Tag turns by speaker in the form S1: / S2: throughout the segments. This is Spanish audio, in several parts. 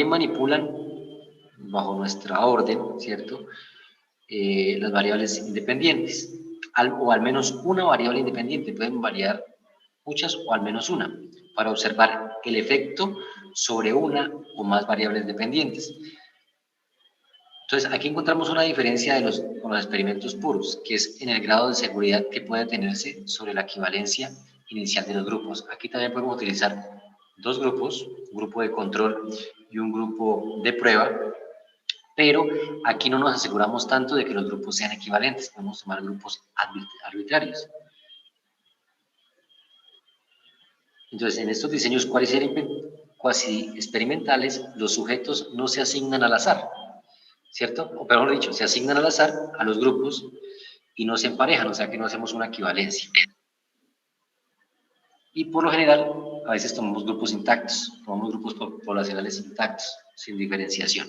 S1: manipulan bajo nuestra orden, ¿cierto? Las variables independientes, o al menos una variable independiente, pueden variar muchas o al menos una, para observar el efecto sobre una o más variables dependientes. Entonces, aquí encontramos una diferencia con los experimentos puros, que es en el grado de seguridad que puede tenerse sobre la equivalencia inicial de los grupos. Aquí también podemos utilizar dos grupos, un grupo de control y un grupo de prueba, pero aquí no nos aseguramos tanto de que los grupos sean equivalentes, podemos tomar grupos arbitrarios. Entonces, en estos diseños cuasi experimentales, los sujetos no se asignan al azar, ¿cierto? O mejor dicho, se asignan al azar a los grupos y no se emparejan, o sea que no hacemos una equivalencia. Y por lo general, a veces tomamos grupos intactos, tomamos grupos poblacionales intactos, sin diferenciación.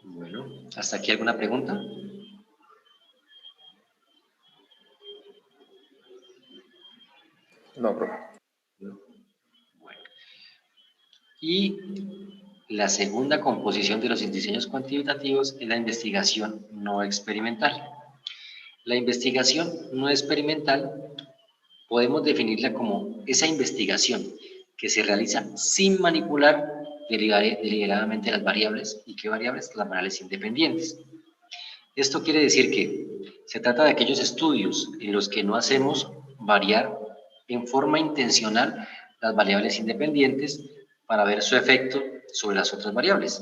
S1: Bueno, ¿hasta aquí alguna pregunta?
S2: No, profe.
S1: Bueno. Y la segunda composición de los diseños cuantitativos es la investigación no experimental. La investigación no experimental podemos definirla como esa investigación que se realiza sin manipular deliberadamente las variables. ¿Y qué variables? Las variables independientes. Esto quiere decir que se trata de aquellos estudios en los que no hacemos variar en forma intencional las variables independientes para ver su efecto sobre las otras variables.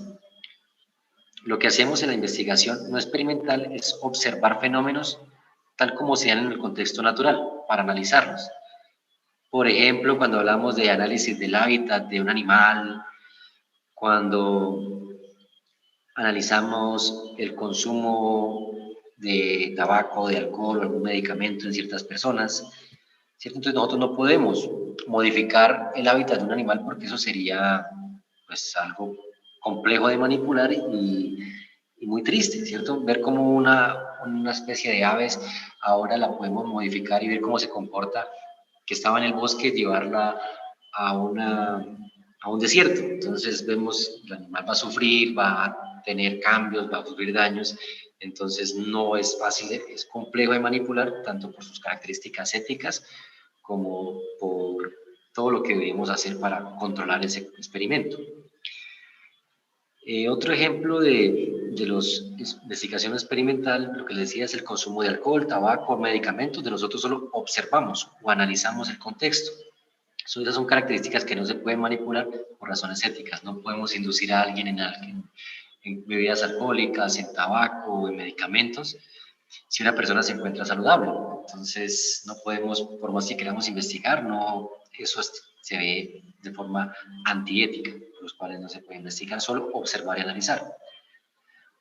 S1: Lo que hacemos en la investigación no experimental es observar fenómenos tal como sean en el contexto natural, para analizarlos. Por ejemplo, cuando hablamos de análisis del hábitat de un animal, cuando analizamos el consumo de tabaco, de alcohol o algún medicamento en ciertas personas, ¿cierto? Entonces nosotros no podemos modificar el hábitat de un animal porque eso sería pues algo complejo de manipular y muy triste, ¿cierto? Ver cómo una especie de aves ahora la podemos modificar y ver cómo se comporta, que estaba en el bosque, llevarla a, a un desierto. Entonces vemos, el animal va a sufrir, va a tener cambios, va a sufrir daños. Entonces no es fácil, es complejo de manipular, tanto por sus características éticas como por todo lo que debemos hacer para controlar ese experimento. Otro ejemplo de los investigación experimental, lo que les decía es el consumo de alcohol, tabaco, medicamentos, de nosotros solo observamos o analizamos el contexto. Esas son características que no se pueden manipular por razones éticas. No podemos inducir a alguien en bebidas alcohólicas, en tabaco o en medicamentos, si una persona se encuentra saludable. Entonces, no podemos, por más que queramos investigar, no, eso se ve de forma antiética, por los cuales no se puede investigar, solo observar y analizar.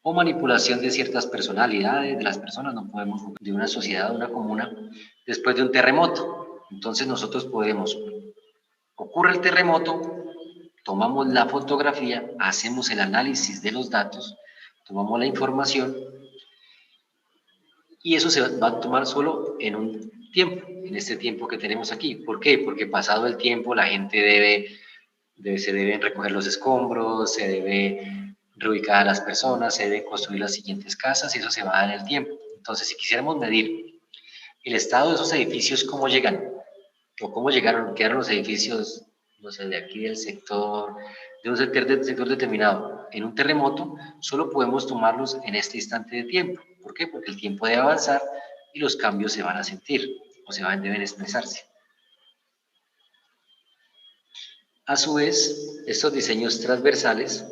S1: O manipulación de ciertas personalidades de las personas, no podemos, de una sociedad, de una comuna, después de un terremoto. Entonces, nosotros podemos, ocurre el terremoto, tomamos la fotografía, hacemos el análisis de los datos, tomamos la información y eso se va a tomar solo en un tiempo, en este tiempo que tenemos aquí. ¿Por qué? Porque pasado el tiempo la gente se deben recoger los escombros, se debe reubicar a las personas, se deben construir las siguientes casas y eso se va a dar en el tiempo. Entonces, si quisiéramos medir el estado de esos edificios, cómo llegan o cómo quedaron los edificios, no sé, de aquí del sector, de un sector determinado en un terremoto, solo podemos tomarlos en este instante de tiempo. ¿Por qué? Porque el tiempo debe avanzar y los cambios se van a sentir o deben expresarse. A su vez, estos diseños transversales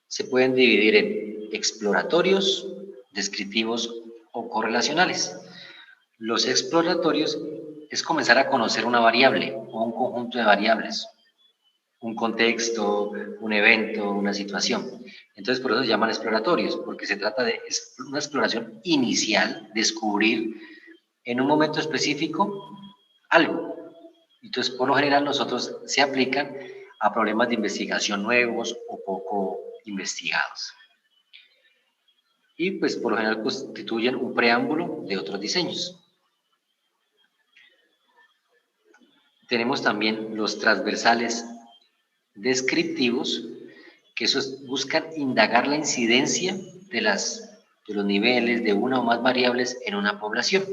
S1: se pueden dividir en exploratorios, descriptivos o correlacionales. Los exploratorios es comenzar a conocer una variable o un conjunto de variables, un contexto, un evento, una situación. Entonces, por eso se llaman exploratorios, porque se trata de una exploración inicial, descubrir en un momento específico algo. Entonces, por lo general, nosotros se aplican a problemas de investigación nuevos o poco investigados. Y pues por lo general constituyen un preámbulo de otros diseños. Tenemos también los transversales descriptivos, que esos buscan indagar la incidencia de los niveles de una o más variables en una población.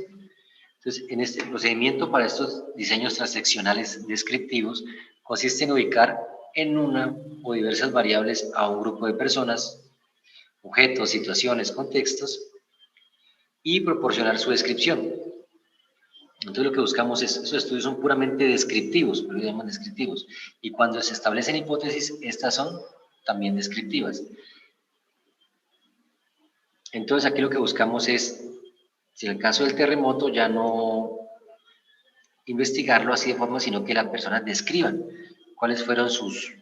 S1: Entonces, en este procedimiento para estos diseños transaccionales descriptivos consiste en ubicar en una o diversas variables a un grupo de personas, objetos, situaciones, contextos y proporcionar su descripción. Entonces lo que buscamos es, esos estudios son puramente descriptivos, por eso llaman descriptivos, y cuando se establecen hipótesis, estas son también descriptivas. Entonces aquí lo que buscamos es, si en el caso del terremoto, ya no investigarlo así de forma, sino que las personas describan cuáles fueron sus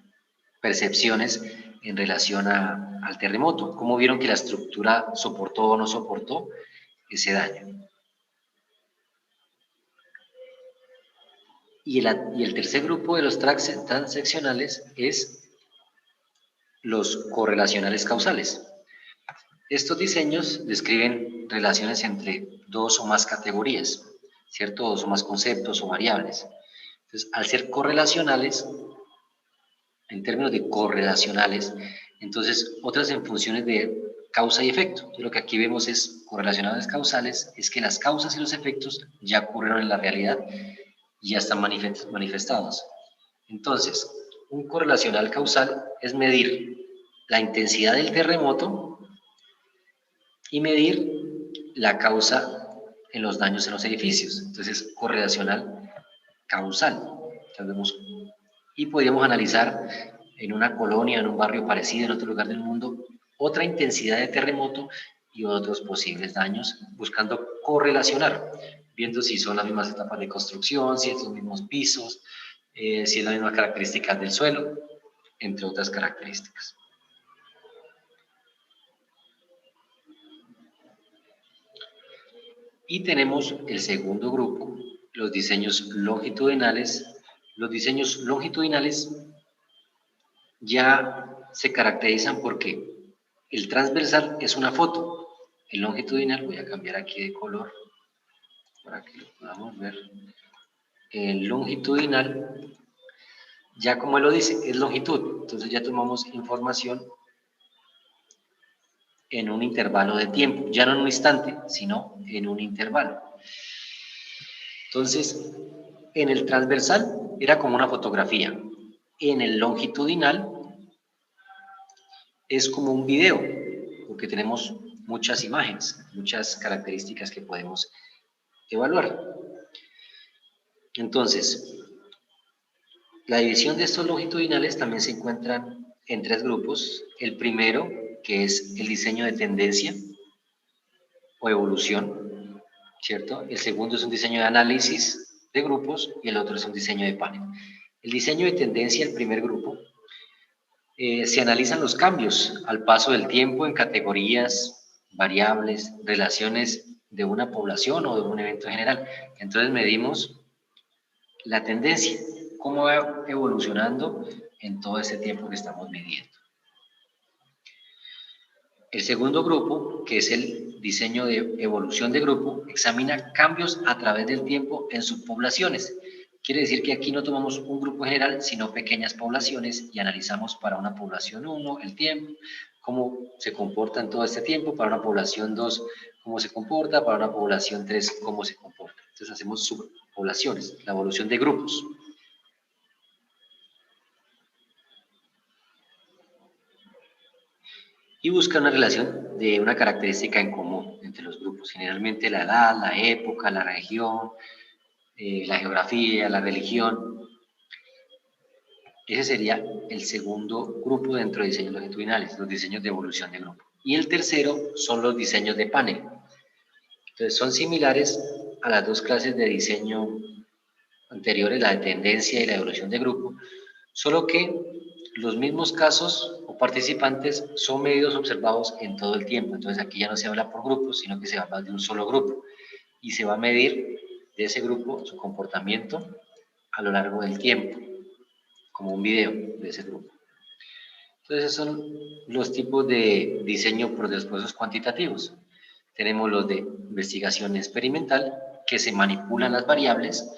S1: percepciones en relación al terremoto, cómo vieron que la estructura soportó o no soportó ese daño. Y el tercer grupo de los transaccionales es los correlacionales causales. Estos diseños describen relaciones entre dos o más categorías, ¿cierto? Dos o más conceptos o variables. Entonces, al ser correlacionales, en términos de correlacionales, entonces otras en funciones de causa y efecto. Entonces, lo que aquí vemos es correlacionales causales, es que las causas y los efectos ya ocurrieron en la realidad y ya están manifestados. Entonces, un correlacional causal es medir la intensidad del terremoto y medir la causa en los daños en los edificios. Entonces, correlacional causal. Entonces, y podríamos analizar en una colonia, en un barrio parecido, en otro lugar del mundo, otra intensidad de terremoto y otros posibles daños, buscando correlacionar, viendo si son las mismas etapas de construcción, si son los mismos pisos, si es la misma característica del suelo, entre otras características. Y tenemos el segundo grupo, los diseños longitudinales. Los diseños longitudinales ya se caracterizan porque el transversal es una foto, el longitudinal, voy a cambiar aquí de color para que lo podamos ver. El longitudinal, ya como él lo dice, es longitud, entonces ya tomamos información en un intervalo de tiempo, ya no en un instante, sino en un intervalo. Entonces, en el transversal era como una fotografía, en el longitudinal es como un video, porque tenemos muchas imágenes, muchas características que podemos evaluar. Entonces, la división de estos longitudinales también se encuentran en tres grupos. El primero, que es el diseño de tendencia o evolución, ¿cierto? El segundo es un diseño de análisis de grupos y el otro es un diseño de panel. El diseño de tendencia, el primer grupo, se analizan los cambios al paso del tiempo en categorías, variables, relaciones de una población o de un evento general. Entonces medimos la tendencia, cómo va evolucionando en todo ese tiempo que estamos midiendo. El segundo grupo, que es el diseño de evolución de grupo, examina cambios a través del tiempo en subpoblaciones. Quiere decir que aquí no tomamos un grupo general, sino pequeñas poblaciones y analizamos para una población 1 el tiempo, cómo se comporta en todo este tiempo, para una población 2 cómo se comporta, para una población 3 cómo se comporta. Entonces hacemos subpoblaciones, la evolución de grupos. Y busca una relación de una característica en común entre los grupos, generalmente la edad, la época, la región, la geografía, la religión. Ese sería el segundo grupo dentro de diseños longitudinales, los diseños de evolución de grupo. Y el tercero son los diseños de panel. Entonces son similares a las dos clases de diseño anteriores, la de tendencia y la evolución de grupo, solo que los mismos casos o participantes son medidos observados en todo el tiempo. Entonces aquí ya no se habla por grupos, sino que se habla de un solo grupo y se va a medir de ese grupo su comportamiento a lo largo del tiempo, como un video de ese grupo. Entonces, esos son los tipos de diseño por después cuantitativos. Tenemos los de investigación experimental, que se manipulan las variables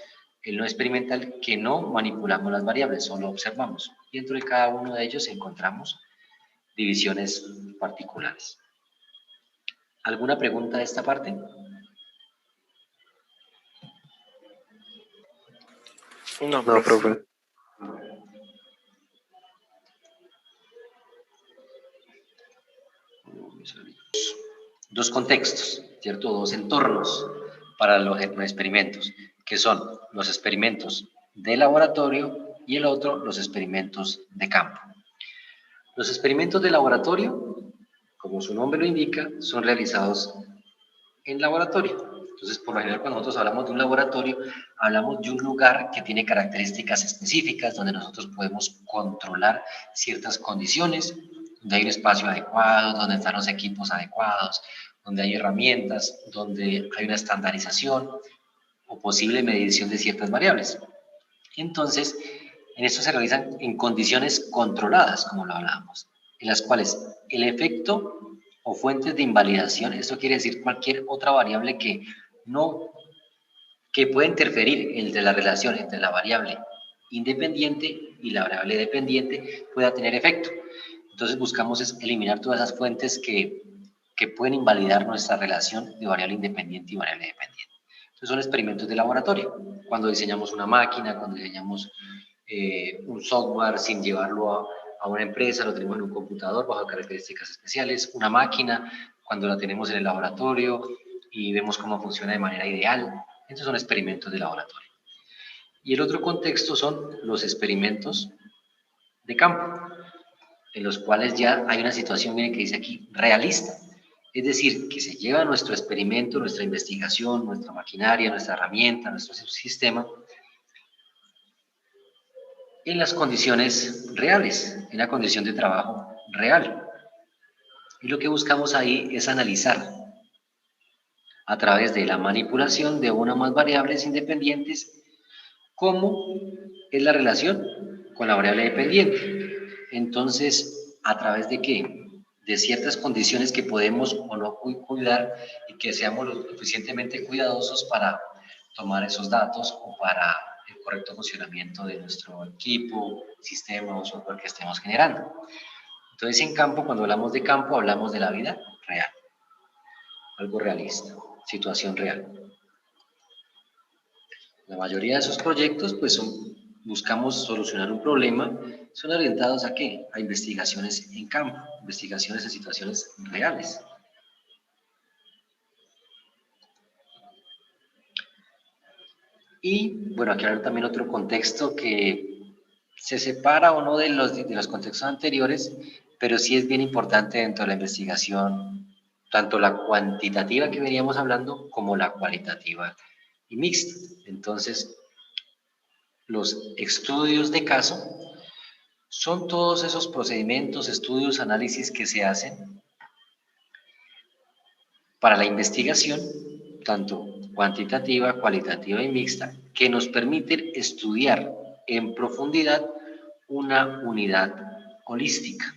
S1: el no experimental, que no manipulamos las variables, solo observamos. Y dentro de cada uno de ellos encontramos divisiones particulares. ¿Alguna pregunta de esta parte?
S2: No, profe.
S1: Dos contextos, ¿cierto? Dos entornos para los experimentos, que son los experimentos de laboratorio y el otro, los experimentos de campo. Los experimentos de laboratorio, como su nombre lo indica, son realizados en laboratorio. Entonces, por lo general, cuando nosotros hablamos de un laboratorio, hablamos de un lugar que tiene características específicas, donde nosotros podemos controlar ciertas condiciones, donde hay un espacio adecuado, donde están los equipos adecuados, donde hay herramientas, donde hay una estandarización o posible medición de ciertas variables. Entonces, en esto se realizan en condiciones controladas, como lo hablábamos, en las cuales el efecto o fuentes de invalidación, esto quiere decir cualquier otra variable que pueda interferir entre la relación entre la variable independiente y la variable dependiente, pueda tener efecto. Entonces buscamos eliminar todas esas fuentes que pueden invalidar nuestra relación de variable independiente y variable dependiente. Entonces son experimentos de laboratorio. Cuando diseñamos una máquina, cuando diseñamos un software sin llevarlo a una empresa, lo tenemos en un computador bajo características especiales, una máquina, cuando la tenemos en el laboratorio y vemos cómo funciona de manera ideal. Estos son experimentos de laboratorio. Y el otro contexto son los experimentos de campo, en los cuales ya hay una situación, miren que dice aquí, realista. Es decir, que se lleva nuestro experimento, nuestra investigación, nuestra maquinaria, nuestra herramienta, nuestro sistema, en las condiciones reales, en la condición de trabajo real. Y lo que buscamos ahí es analizar a través de la manipulación de una o más variables independientes cómo es la relación con la variable dependiente. Entonces, ¿a través de qué? De ciertas condiciones que podemos o no cuidar y que seamos lo suficientemente cuidadosos para tomar esos datos o para el correcto funcionamiento de nuestro equipo, sistema o software que estemos generando. Entonces, en campo, cuando hablamos de campo, hablamos de la vida real, algo realista, situación real. La mayoría de esos proyectos, pues, buscamos solucionar un problema, son orientados ¿a qué? A investigaciones en campo, investigaciones en situaciones reales. Y, bueno, aquí hay también otro contexto que se separa o no de los contextos anteriores, pero sí es bien importante dentro de la investigación, tanto la cuantitativa que veníamos hablando como la cualitativa y mixta. Entonces, los estudios de caso son todos esos procedimientos, estudios, análisis que se hacen para la investigación, tanto cuantitativa, cualitativa y mixta, que nos permiten estudiar en profundidad una unidad holística.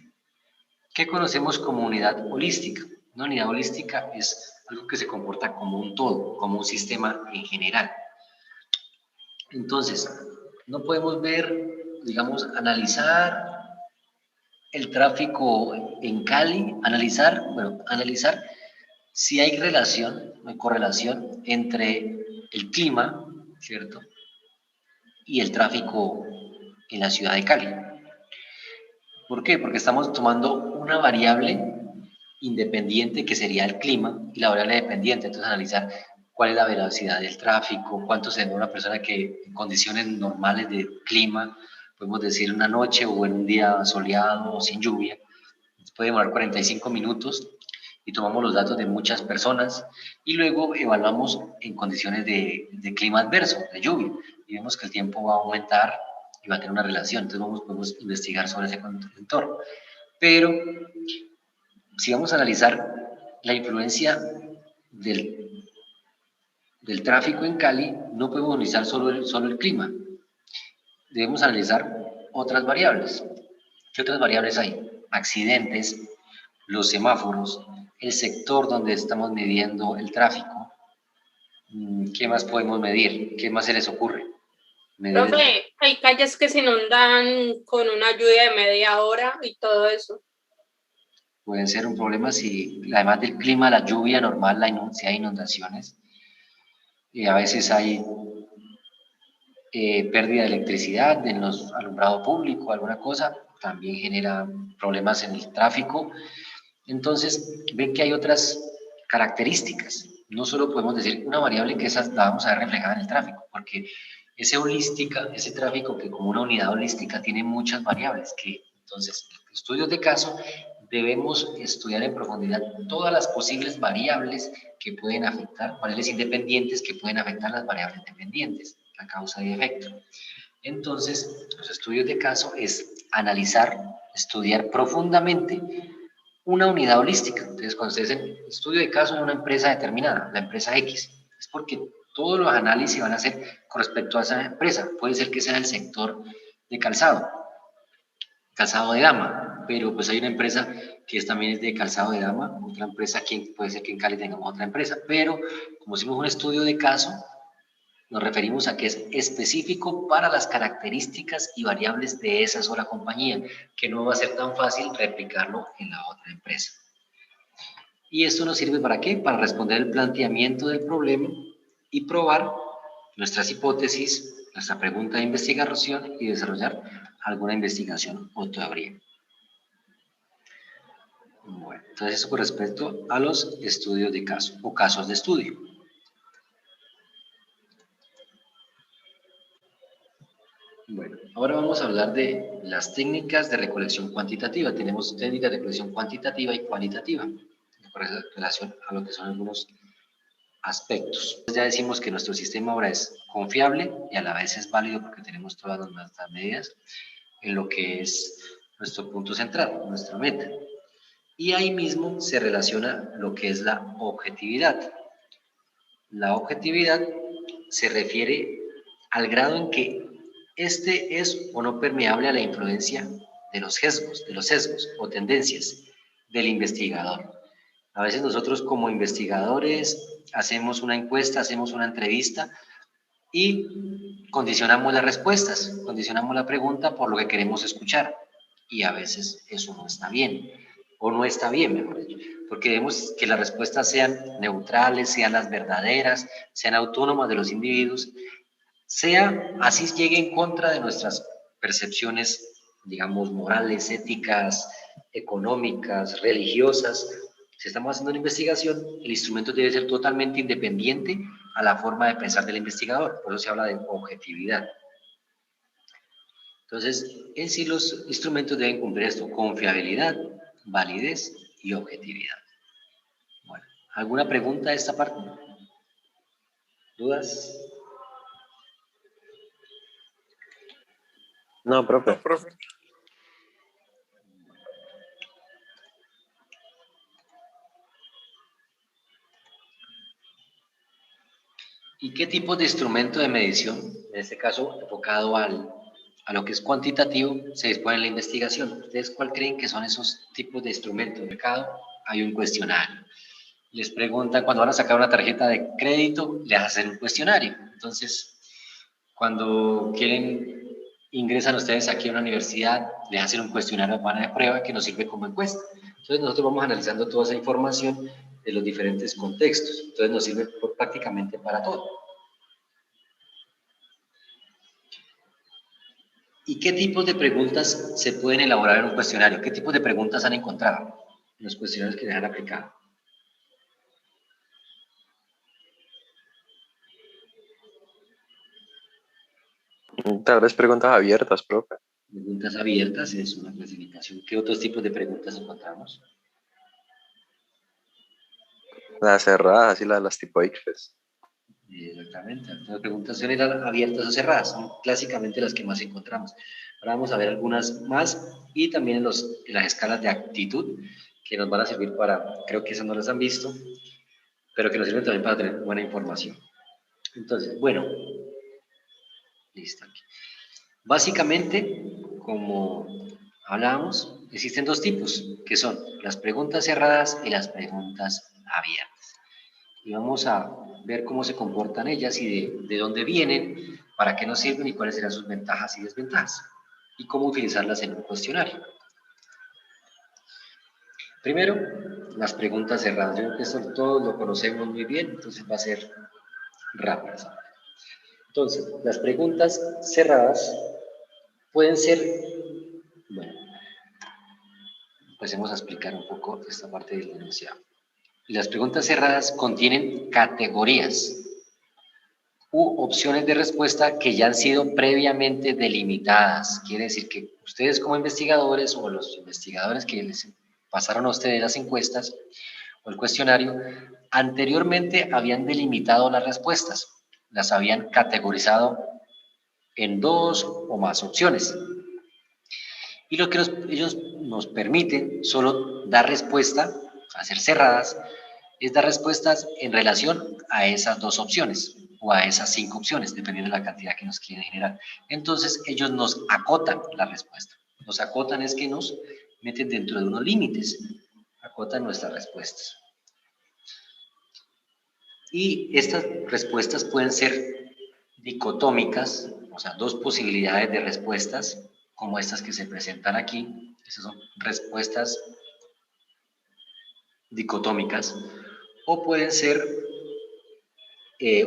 S1: ¿Qué conocemos como unidad holística? Una unidad holística es algo que se comporta como un todo, como un sistema en general. Entonces, no podemos ver, digamos, analizar el tráfico en Cali, analizar si hay relación, correlación entre el clima, ¿cierto? Y el tráfico en la ciudad de Cali. ¿Por qué? Porque estamos tomando una variable independiente que sería el clima y la variable dependiente, entonces analizar cuál es la velocidad del tráfico, cuánto se demora una persona que en condiciones normales de clima, podemos decir una noche o en un día soleado o sin lluvia, puede demorar 45 minutos y tomamos los datos de muchas personas y luego evaluamos en condiciones de clima adverso, de lluvia, y vemos que el tiempo va a aumentar y va a tener una relación, entonces podemos investigar sobre ese entorno. Pero si vamos a analizar la influencia del tráfico en Cali, no podemos analizar solo el clima, debemos analizar otras variables. ¿Qué otras variables hay? Accidentes, los semáforos, el sector donde estamos midiendo el tráfico. ¿Qué más podemos medir? ¿Qué más se les ocurre?
S3: Profe, hay calles que se inundan con una lluvia de media hora y todo eso.
S1: Pueden ser un problema si, además del clima, la lluvia normal, si hay inundaciones, y a veces hay pérdida de electricidad en los alumbrado público, alguna cosa, también genera problemas en el tráfico. Entonces, ven que hay otras características. No solo podemos decir una variable que esa la vamos a ver reflejada en el tráfico, porque ese tráfico que como una unidad holística tiene muchas variables, que entonces, en estudios de caso, debemos estudiar en profundidad todas las posibles variables que pueden afectar, variables independientes que pueden afectar las variables dependientes, la causa y efecto. Entonces, los estudios de caso es analizar, estudiar profundamente una unidad holística. Entonces, cuando ustedes hacen estudio de caso en una empresa determinada, la empresa X, es porque todos los análisis van a ser con respecto a esa empresa. Puede ser que sea el sector de calzado de dama, pero pues hay una empresa que también es de calzado de dama, otra empresa aquí, puede ser que en Cali tengamos otra empresa, pero como hicimos un estudio de caso, nos referimos a que es específico para las características y variables de esa sola compañía, que no va a ser tan fácil replicarlo en la otra empresa. ¿Y esto nos sirve para qué? Para responder el planteamiento del problema y probar nuestras hipótesis, nuestra pregunta de investigación y desarrollar alguna investigación o teoría. Bueno, entonces eso con respecto a los estudios de caso o casos de estudio. Bueno, ahora vamos a hablar de las técnicas de recolección cuantitativa. Tenemos técnicas de recolección cuantitativa y cualitativa en relación a lo que son algunos aspectos. Ya decimos que nuestro sistema ahora es confiable y a la vez es válido porque tenemos todas nuestras medidas en lo que es nuestro punto central, nuestra meta. Y ahí mismo se relaciona lo que es la objetividad. La objetividad se refiere al grado en que este es o no permeable a la influencia de los sesgos o tendencias del investigador. A veces nosotros como investigadores hacemos una encuesta, hacemos una entrevista y condicionamos las respuestas, condicionamos la pregunta por lo que queremos escuchar. Y a veces eso no está bien, o no está bien, mejor dicho, porque debemos que las respuestas sean neutrales, sean las verdaderas, sean autónomas de los individuos, sea así llegue en contra de nuestras percepciones, digamos, morales, éticas, económicas, religiosas. Si estamos haciendo una investigación, el instrumento debe ser totalmente independiente a la forma de pensar del investigador, por eso se habla de objetividad. Entonces, en sí los instrumentos deben cumplir esto: confiabilidad, validez y objetividad. Bueno, ¿alguna pregunta de esta parte? ¿Dudas?
S2: No, profe. No, profe.
S1: ¿Y qué tipo de instrumento de medición, en este caso enfocado a lo que es cuantitativo, se dispone en la investigación? ¿Ustedes cuál creen que son esos tipos de instrumentos de mercado? Hay un cuestionario. Les preguntan, cuando van a sacar una tarjeta de crédito, les hacen un cuestionario. Entonces, cuando ingresan ustedes aquí a una universidad, les hacen un cuestionario de prueba que nos sirve como encuesta. Entonces, nosotros vamos analizando toda esa información de los diferentes contextos. Entonces, nos sirve prácticamente para todo. ¿Y qué tipos de preguntas se pueden elaborar en un cuestionario? ¿Qué tipos de preguntas han encontrado en los cuestionarios que les han aplicado?
S2: Tal vez preguntas abiertas, profe.
S1: Preguntas abiertas es una clasificación. ¿Qué otros tipos de preguntas encontramos?
S2: Las cerradas y las tipo ICFES.
S1: Exactamente. Las preguntas son abiertas o cerradas, son clásicamente las que más encontramos. Ahora vamos a ver algunas más y también en las escalas de actitud que nos van a servir para, creo que esas no las han visto, pero que nos sirven también para tener buena información. Entonces, bueno, listo. Aquí. Básicamente, como hablábamos, existen dos tipos, que son las preguntas cerradas y las preguntas abiertas. Y vamos a ver cómo se comportan ellas y de dónde vienen, para qué nos sirven y cuáles serán sus ventajas y desventajas, y cómo utilizarlas en un cuestionario. Primero, las preguntas cerradas. Yo creo que esto todos lo conocemos muy bien, entonces va a ser rápido. Entonces, las preguntas cerradas pueden ser, bueno, empecemos a explicar un poco esta parte del enunciado. Las preguntas cerradas contienen categorías u opciones de respuesta que ya han sido previamente delimitadas. Quiere decir que ustedes como investigadores o los investigadores que les pasaron a ustedes las encuestas o el cuestionario, anteriormente habían delimitado las respuestas, las habían categorizado en 2 o más opciones. Y lo que ellos nos permiten solo dar respuesta, hacer cerradas, es dar respuestas en relación a esas 2 opciones o a esas 5 opciones, dependiendo de la cantidad que nos quieren generar. Entonces, ellos nos acotan la respuesta. Nos acotan es que nos meten dentro de unos límites, acotan nuestras respuestas. Y estas respuestas pueden ser dicotómicas, o sea, 2 posibilidades de respuestas, como estas que se presentan aquí. Estas son respuestas dicotómicas, o pueden ser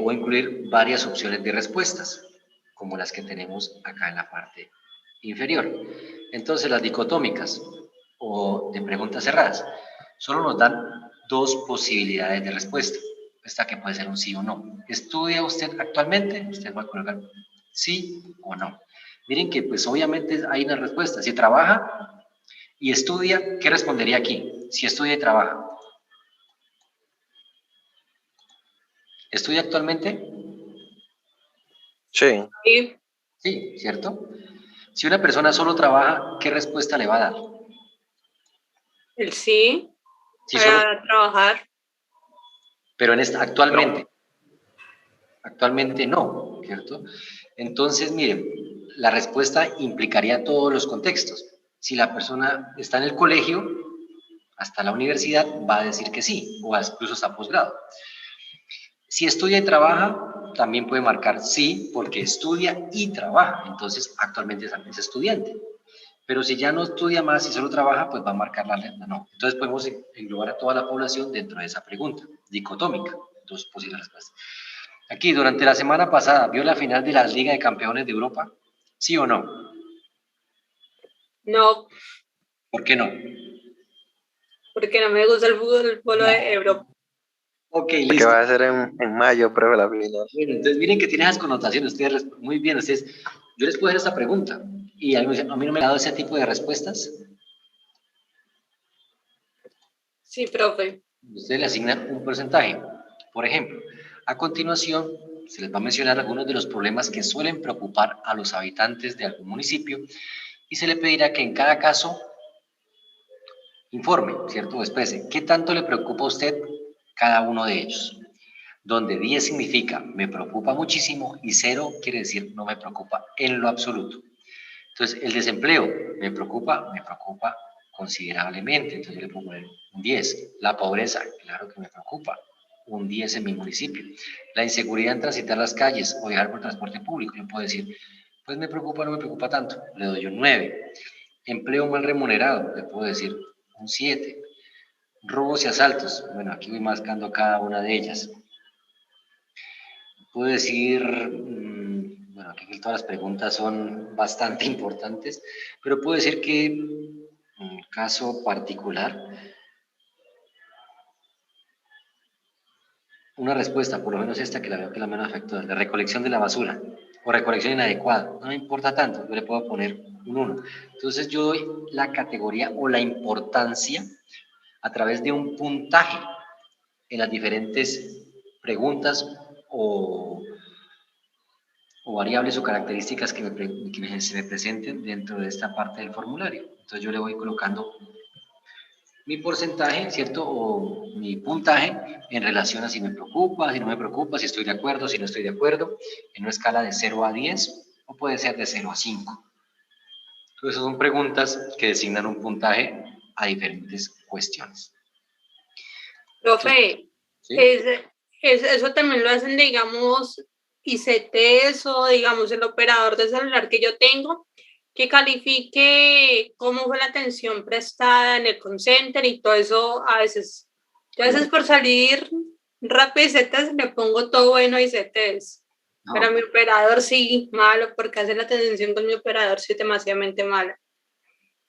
S1: o incluir varias opciones de respuestas, como las que tenemos acá en la parte inferior. Entonces, las dicotómicas o de preguntas cerradas solo nos dan 2 posibilidades de respuesta. Esta que puede ser un sí o no. ¿Estudia usted actualmente? Usted va a colocar sí o no. Miren que pues obviamente hay una respuesta. Si trabaja y estudia, ¿qué respondería aquí? Si estudia y trabaja. ¿Estudia actualmente?
S2: Sí.
S3: Sí,
S1: Sí, ¿cierto? Si una persona solo trabaja, ¿qué respuesta le va a dar?
S3: el sí,
S1: Si solo,
S3: para trabajar.
S1: pero en esta, actualmente no, ¿cierto? Entonces, miren, la respuesta implicaría todos los contextos. Si la persona está en el colegio, hasta la universidad, va a decir que sí, o incluso hasta posgrado. Si estudia y trabaja, también puede marcar sí, porque estudia y trabaja. Entonces, actualmente es estudiante. Pero si ya no estudia más y solo trabaja, pues va a marcar la no. Entonces podemos englobar a toda la población dentro de esa pregunta, dicotómica, 2 posibles respuestas. Aquí, durante la semana pasada, ¿vio la final de la Liga de Campeones de Europa? ¿Sí o no?
S3: No,
S1: ¿Por qué no?
S3: porque no me gusta el fútbol de Europa.
S1: Ok,
S2: Porque
S1: listo.
S2: va a ser en mayo, pero la final.
S1: Bueno, entonces miren que tiene esas connotaciones. Ustedes, muy bien, ustedes, yo les puedo hacer esta pregunta y a mí no me ha dado ese tipo de respuestas.
S3: Sí, profe.
S1: Ustedes le asignan un porcentaje. Por ejemplo, a continuación se les va a mencionar algunos de los problemas que suelen preocupar a los habitantes de algún municipio y se le pedirá que en cada caso informe, ¿cierto? O exprese qué tanto le preocupa a usted cada uno de ellos. Donde 10 significa me preocupa muchísimo y 0 quiere decir no me preocupa en lo absoluto. Entonces, el desempleo me preocupa considerablemente, entonces yo le puedo poner un 10. La pobreza, claro que me preocupa, un 10 en mi municipio. La inseguridad en transitar las calles o viajar por transporte público, yo puedo decir, pues me preocupa, no me preocupa tanto, le doy un 9. Empleo mal remunerado, le puedo decir un 7. Robos y asaltos, bueno, aquí voy marcando cada una de ellas. Puedo decir, bueno, aquí todas las preguntas son bastante importantes, pero puedo decir que un caso particular, una respuesta, por lo menos esta que la veo que la menos afectó, la recolección de la basura o recolección inadecuada, no me importa tanto, yo le puedo poner un 1. Entonces yo doy la categoría o la importancia a través de un puntaje en las diferentes preguntas o variables o características que se me presenten dentro de esta parte del formulario. Entonces yo le voy colocando mi porcentaje, ¿cierto? O mi puntaje en relación a si me preocupa, si no me preocupa, si estoy de acuerdo, si no estoy de acuerdo, en una escala de 0 a 10 o puede ser de 0 a 5. Entonces son preguntas que designan un puntaje a diferentes cuestiones. Entonces,
S3: Profe,
S1: ¿sí?
S3: Eso también lo hacen, digamos, ICTs o, digamos, el operador de celular que yo tengo, que califique cómo fue la atención prestada en el call center y todo eso a veces. Yo a veces por salir rápido ICTs le pongo todo bueno a ICTs.
S1: No.
S3: Pero mi operador sí, malo, porque hace la atención con mi operador sí demasiadamente mala.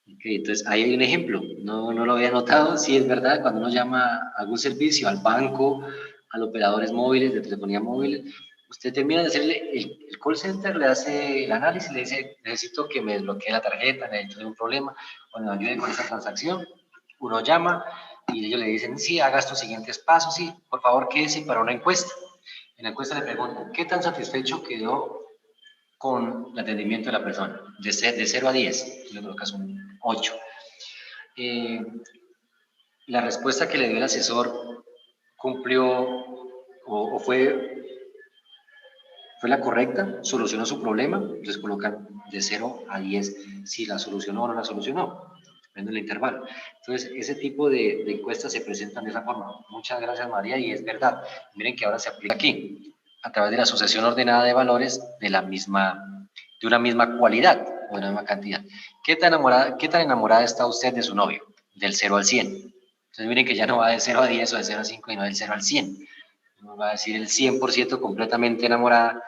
S1: Ok, entonces ahí hay un ejemplo, no lo había notado, sí es verdad, cuando uno llama a algún servicio, al banco, a los operadores móviles, de telefonía móvil, usted termina de hacerle, el call center le hace el análisis, le dice, necesito que me desbloquee la tarjeta, necesito un problema, o me ayude con esta transacción, uno llama y ellos le dicen, sí, haga estos siguientes pasos, sí, por favor quédese para una encuesta. En la encuesta le preguntan, ¿qué tan satisfecho quedó con el atendimiento de la persona? De 0 a 10, yo creo que es un 8. La respuesta que le dio el asesor cumplió o fue la correcta, solucionó su problema, les colocan de 0 a 10 si la solucionó o no la solucionó, depende del intervalo. Entonces, ese tipo de encuestas se presentan de esa forma. Muchas gracias, María, y es verdad. Miren que ahora se aplica aquí, a través de la asociación ordenada de valores de una misma cualidad o de una misma cantidad. ¿Qué tan enamorada está usted de su novio? Del 0 al 100. Entonces, miren que ya no va de 0 a 10 o de 0 a 5, sino del 0 al 100. No va a decir el 100% completamente enamorada,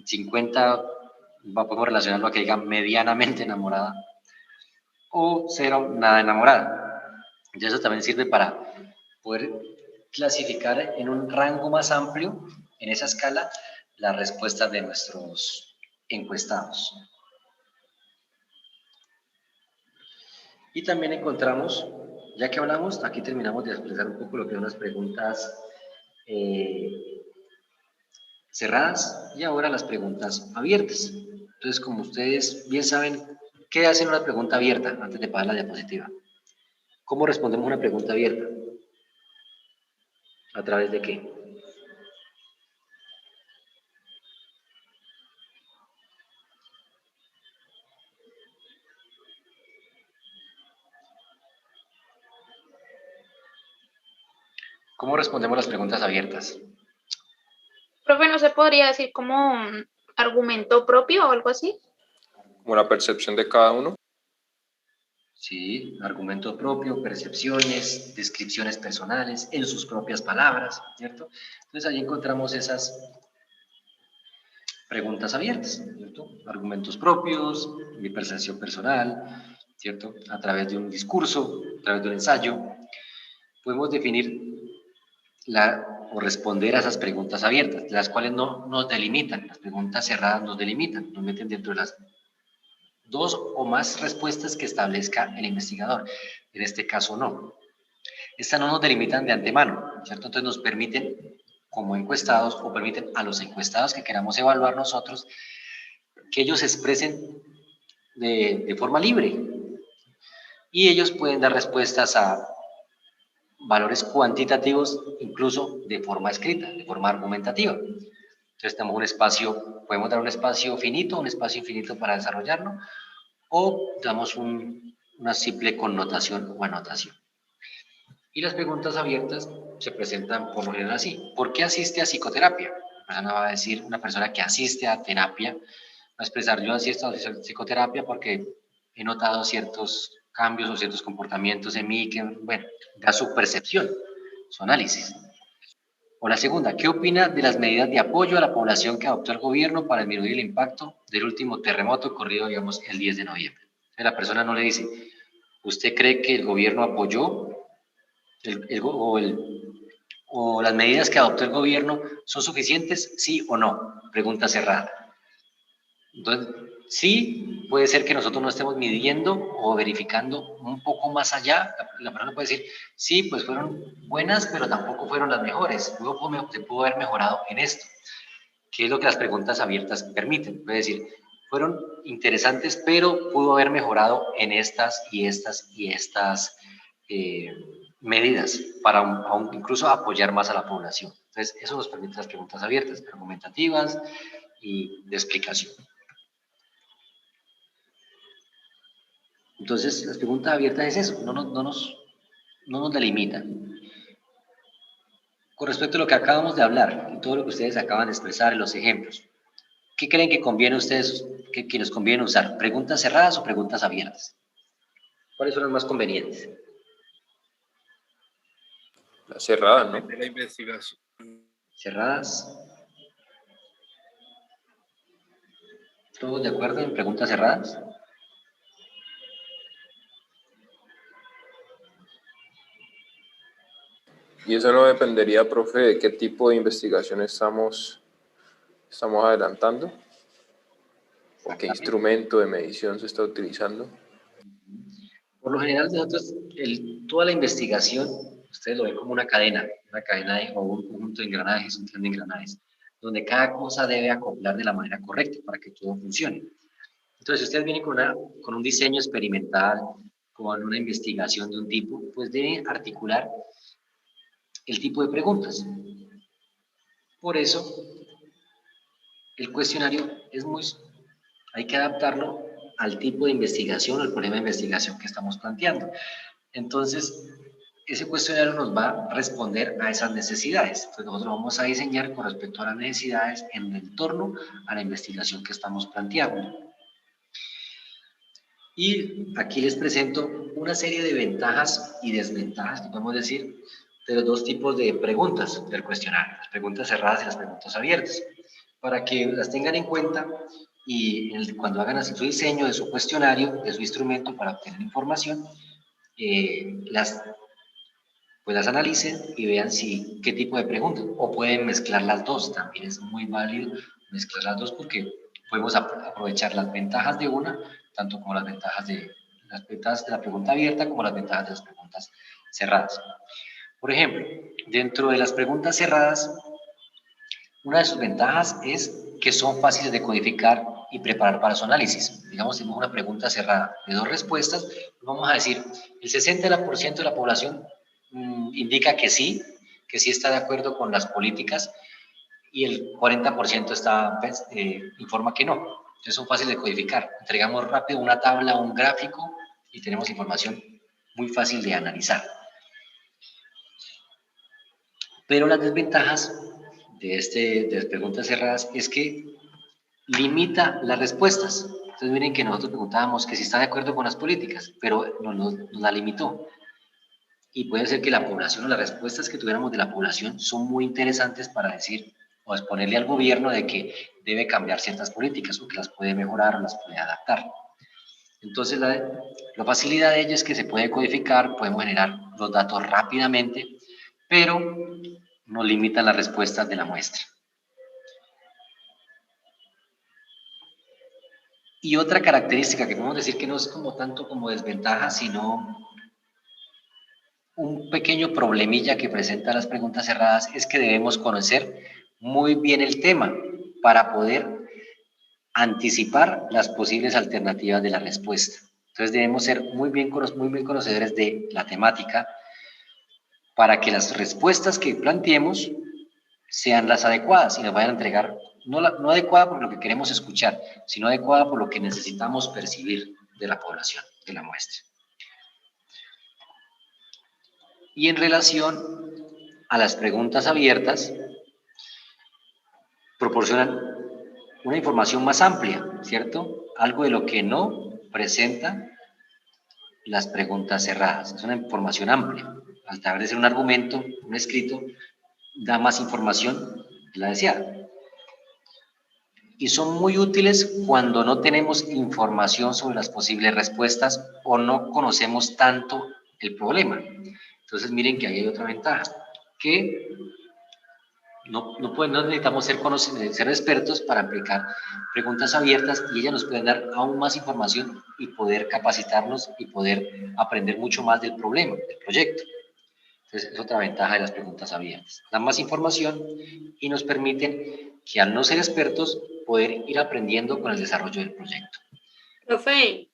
S1: 50 podemos relacionarlo a que diga medianamente enamorada, o 0, nada enamorada. Y eso también sirve para poder clasificar en un rango más amplio, en esa escala, las respuestas de nuestros encuestados. Y también encontramos, ya que hablamos, aquí terminamos de expresar un poco lo que son las preguntas cerradas y ahora las preguntas abiertas. Entonces, como ustedes bien saben, ¿qué hace una pregunta abierta antes de pasar la diapositiva? ¿Cómo respondemos una pregunta abierta? ¿A través de qué? ¿Cómo respondemos las preguntas abiertas?
S4: Profe, ¿no se podría decir como argumento propio o algo así?
S5: Como la percepción de cada uno.
S1: Sí, argumento propio, percepciones, descripciones personales, en sus propias palabras, ¿cierto? Entonces ahí encontramos esas preguntas abiertas, ¿cierto? Argumentos propios, mi percepción personal, ¿cierto? A través de un discurso, a través de un ensayo, podemos definir o responder a esas preguntas abiertas, las cuales no nos delimitan, las preguntas cerradas nos delimitan, nos meten dentro de las dos o más respuestas que establezca el investigador. En este caso no. Estas no nos delimitan de antemano, ¿cierto? Entonces nos permiten, como encuestados, o permiten a los encuestados que queramos evaluar nosotros, que ellos se expresen de forma libre. Y ellos pueden dar respuestas a valores cuantitativos, incluso de forma escrita, de forma argumentativa. Entonces tenemos un espacio, podemos dar un espacio finito, un espacio infinito para desarrollarlo, o damos una simple connotación o anotación. Y las preguntas abiertas se presentan por lo general así. ¿Por qué asiste a psicoterapia? La persona va a decir, una persona que asiste a terapia, va a expresar, yo asisto a psicoterapia porque he notado ciertos cambios o ciertos comportamientos en mí que, bueno, da su percepción, su análisis. O la segunda, ¿qué opina de las medidas de apoyo a la población que adoptó el gobierno para disminuir el impacto del último terremoto ocurrido, digamos, el 10 de noviembre? La persona no le dice, ¿usted cree que el gobierno apoyó o las medidas que adoptó el gobierno son suficientes, sí o no? Pregunta cerrada. Entonces, sí, puede ser que nosotros no estemos midiendo o verificando un poco más allá. La persona puede decir, sí, pues fueron buenas, pero tampoco fueron las mejores. Luego se pudo haber mejorado en esto, que es lo que las preguntas abiertas permiten. Puede decir, fueron interesantes, pero pudo haber mejorado en estas y estas y estas medidas para incluso apoyar más a la población. Entonces, eso nos permite las preguntas abiertas, argumentativas y de explicación. Entonces, las preguntas abiertas es eso, no nos delimitan. Con respecto a lo que acabamos de hablar y todo lo que ustedes acaban de expresar en los ejemplos, ¿qué creen que conviene a ustedes, que les conviene usar? ¿Preguntas cerradas o preguntas abiertas? ¿Cuáles son las más convenientes?
S5: La cerrada, ¿no?
S6: De la investigación.
S1: ¿Cerradas? ¿Todos de acuerdo en preguntas cerradas?
S5: Y eso no dependería, profe, de qué tipo de investigación estamos adelantando, o qué instrumento de medición se está utilizando.
S1: Por lo general, nosotros, toda la investigación, ustedes lo ven como una cadena o un conjunto de engranajes, un tren de engranajes, donde cada cosa debe acoplar de la manera correcta para que todo funcione. Entonces, si ustedes vienen con un diseño experimental, con una investigación de un tipo, pues deben articular el tipo de preguntas. Por eso, el cuestionario hay que adaptarlo al tipo de investigación o al problema de investigación que estamos planteando. Entonces, ese cuestionario nos va a responder a esas necesidades. Entonces, nosotros vamos a diseñar con respecto a las necesidades en el entorno a la investigación que estamos planteando. Y aquí les presento una serie de ventajas y desventajas, podemos decir, de los dos tipos de preguntas del cuestionario, las preguntas cerradas y las preguntas abiertas, para que las tengan en cuenta y cuando hagan así su diseño de su cuestionario, de su instrumento para obtener información, las analicen y vean qué tipo de preguntas, o pueden mezclar las dos, también es muy válido mezclar las dos porque podemos aprovechar las ventajas de una, tanto como las ventajas de la pregunta abierta como las ventajas de las preguntas cerradas. Por ejemplo, dentro de las preguntas cerradas, una de sus ventajas es que son fáciles de codificar y preparar para su análisis. Digamos, tenemos una pregunta cerrada de 2 respuestas, vamos a decir, el 60% de la población indica que sí está de acuerdo con las políticas y el 40% informa que no. Entonces son fáciles de codificar. Entregamos rápido una tabla, un gráfico y tenemos información muy fácil de analizar. Pero las desventajas de las preguntas cerradas es que limita las respuestas. Entonces miren que nosotros preguntábamos que si está de acuerdo con las políticas, pero nos la limitó. Y puede ser que la población o las respuestas que tuviéramos de la población son muy interesantes para decir o exponerle al gobierno de que debe cambiar ciertas políticas o que las puede mejorar o las puede adaptar. Entonces la facilidad de ello es que se puede codificar, podemos generar los datos rápidamente, pero no limitan las respuestas de la muestra. Y otra característica que podemos decir que no es como tanto como desventaja, sino un pequeño problemilla que presentan las preguntas cerradas es que debemos conocer muy bien el tema para poder anticipar las posibles alternativas de la respuesta. Entonces debemos ser muy bien conocedores de la temática para que las respuestas que planteemos sean las adecuadas y nos vayan a entregar, no adecuada por lo que queremos escuchar, sino adecuada por lo que necesitamos percibir de la población, de la muestra. Y en relación a las preguntas abiertas, proporcionan una información más amplia, ¿cierto? Algo de lo que no presenta las preguntas cerradas. Es una información amplia. Al través de ser un argumento, un escrito, da más información de la deseada. Y son muy útiles cuando no tenemos información sobre las posibles respuestas o no conocemos tanto el problema. Entonces miren que ahí hay otra ventaja, que no necesitamos ser expertos para aplicar preguntas abiertas y ellas nos pueden dar aún más información y poder capacitarnos y poder aprender mucho más del problema, del proyecto. Entonces es otra ventaja de las preguntas abiertas. Dan más información y nos permiten que al no ser expertos poder ir aprendiendo con el desarrollo del proyecto.
S3: Profe,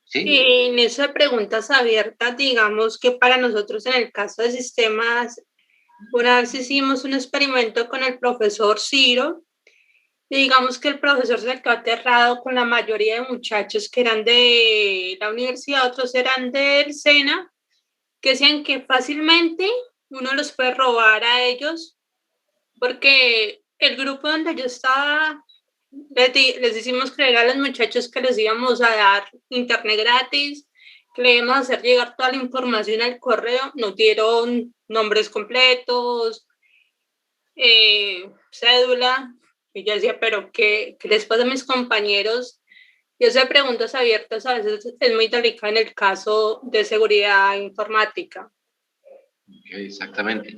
S1: ¿sí?
S3: Y en esas preguntas abiertas, digamos que para nosotros en el caso de sistemas, una vez hicimos un experimento con el profesor Ciro, y digamos que el profesor se quedó aterrado con la mayoría de muchachos que eran de la universidad, otros eran del SENA, que decían que fácilmente uno los puede robar a ellos, porque el grupo donde yo estaba, les hicimos creer a los muchachos que les íbamos a dar internet gratis, que le íbamos a hacer llegar toda la información al correo, nos dieron nombres completos, cédula, y yo decía, pero ¿qué les pasa a mis compañeros? Y eso de preguntas abiertas a veces es muy delicado en el caso de seguridad informática.
S1: Exactamente.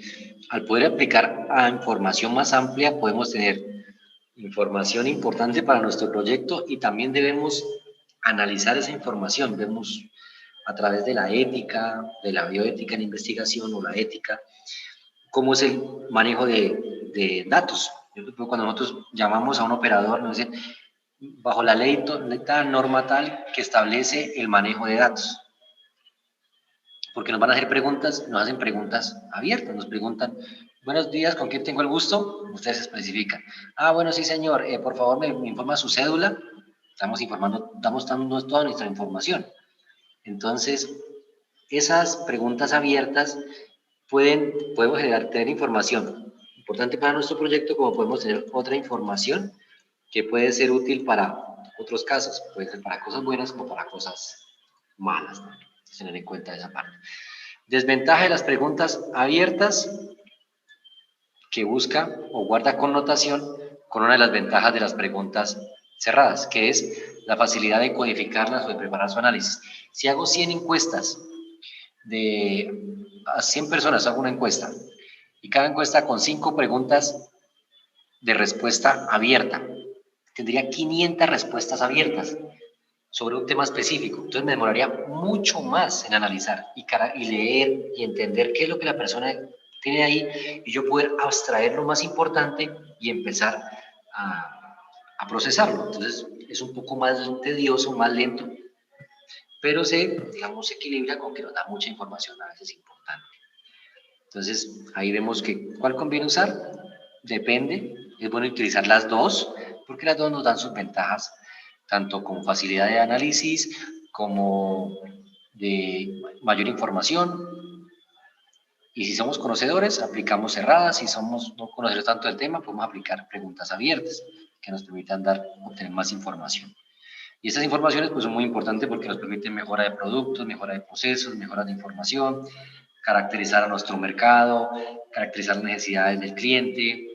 S1: Al poder aplicar a información más amplia, podemos tener información importante para nuestro proyecto y también debemos analizar esa información. Vemos a través de la ética, de la bioética en investigación o la ética, cómo es el manejo de datos. Cuando nosotros llamamos a un operador, nos dicen, bajo la ley tal, norma tal, que establece el manejo de datos. Porque nos van a hacer preguntas, nos hacen preguntas abiertas, nos preguntan, buenos días, ¿con quién tengo el gusto? Ustedes se especifican. Ah, bueno, sí, señor, por favor, me informa su cédula. Estamos informando, damos toda nuestra información. Entonces, esas preguntas abiertas podemos tener información importante para nuestro proyecto, como podemos tener otra información que puede ser útil para otros casos, puede ser para cosas buenas como para cosas malas. Tener en cuenta esa parte. Desventaja de las preguntas abiertas, que busca o guarda connotación con una de las ventajas de las preguntas cerradas, que es la facilidad de codificarlas o de preparar su análisis. Si hago 100 encuestas, a 100 personas hago una encuesta, y cada encuesta con 5 preguntas de respuesta abierta, tendría 500 respuestas abiertas sobre un tema específico. Entonces me demoraría mucho más en analizar y leer y entender qué es lo que la persona tiene ahí y yo poder abstraer lo más importante y empezar a procesarlo. Entonces es un poco más tedioso, más lento, pero digamos, equilibra con que nos da mucha información a veces importante. Entonces ahí vemos que ¿cuál conviene usar? Depende, es bueno utilizar las dos, porque las dos nos dan sus ventajas, tanto con facilidad de análisis como de mayor información. Y si somos conocedores, aplicamos cerradas. Si somos no conocedores tanto del tema, podemos aplicar preguntas abiertas que nos permitan obtener más información. Y estas informaciones pues, son muy importantes porque nos permiten mejora de productos, mejora de procesos, mejora de información, caracterizar a nuestro mercado, caracterizar las necesidades del cliente,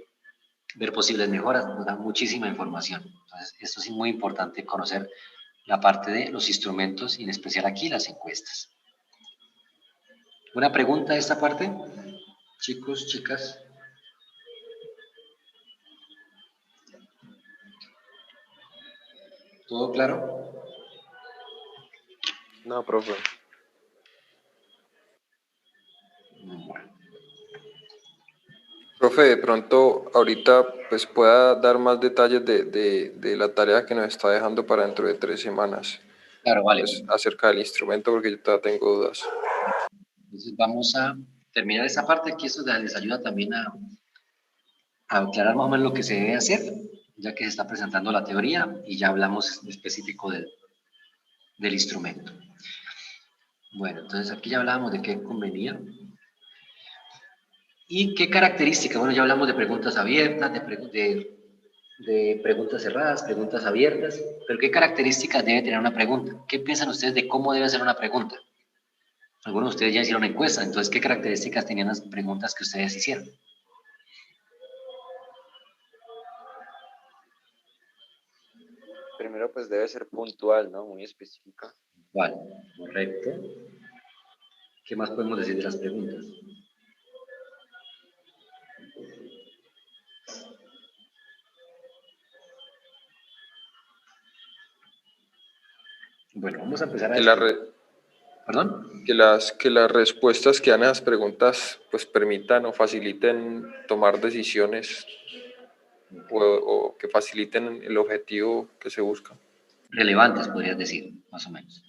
S1: ver posibles mejoras, nos da muchísima información. Entonces, esto es muy importante conocer la parte de los instrumentos y en especial aquí las encuestas. ¿Una pregunta de esta parte? Chicos, chicas. ¿Todo claro?
S2: No, profe.
S1: Bueno.
S5: Profe, de pronto ahorita pues pueda dar más detalles de la tarea que nos está dejando para dentro de 3 semanas.
S1: Claro, vale.
S5: Pues, acerca del instrumento, porque yo todavía tengo dudas.
S1: Entonces vamos a terminar esa parte. Aquí esto les ayuda también a aclarar más o menos lo que se debe hacer, ya que se está presentando la teoría y ya hablamos en específico del instrumento. Bueno, entonces aquí ya hablábamos de qué convenía. ¿Y qué características? Bueno, ya hablamos de preguntas abiertas, de preguntas cerradas, preguntas abiertas, pero ¿qué características debe tener una pregunta? ¿Qué piensan ustedes de cómo debe ser una pregunta? Algunos de ustedes ya hicieron encuesta, entonces, ¿qué características tenían las preguntas que ustedes hicieron?
S2: Primero, pues debe ser puntual, ¿no? Muy específica.
S1: Vale, correcto. ¿Qué más podemos decir de las preguntas? Bueno, vamos a empezar a ¿Perdón?
S5: Que las respuestas que dan a las preguntas pues permitan o faciliten tomar decisiones o que faciliten el objetivo que se busca.
S1: Relevantes, podrías decir, más o menos.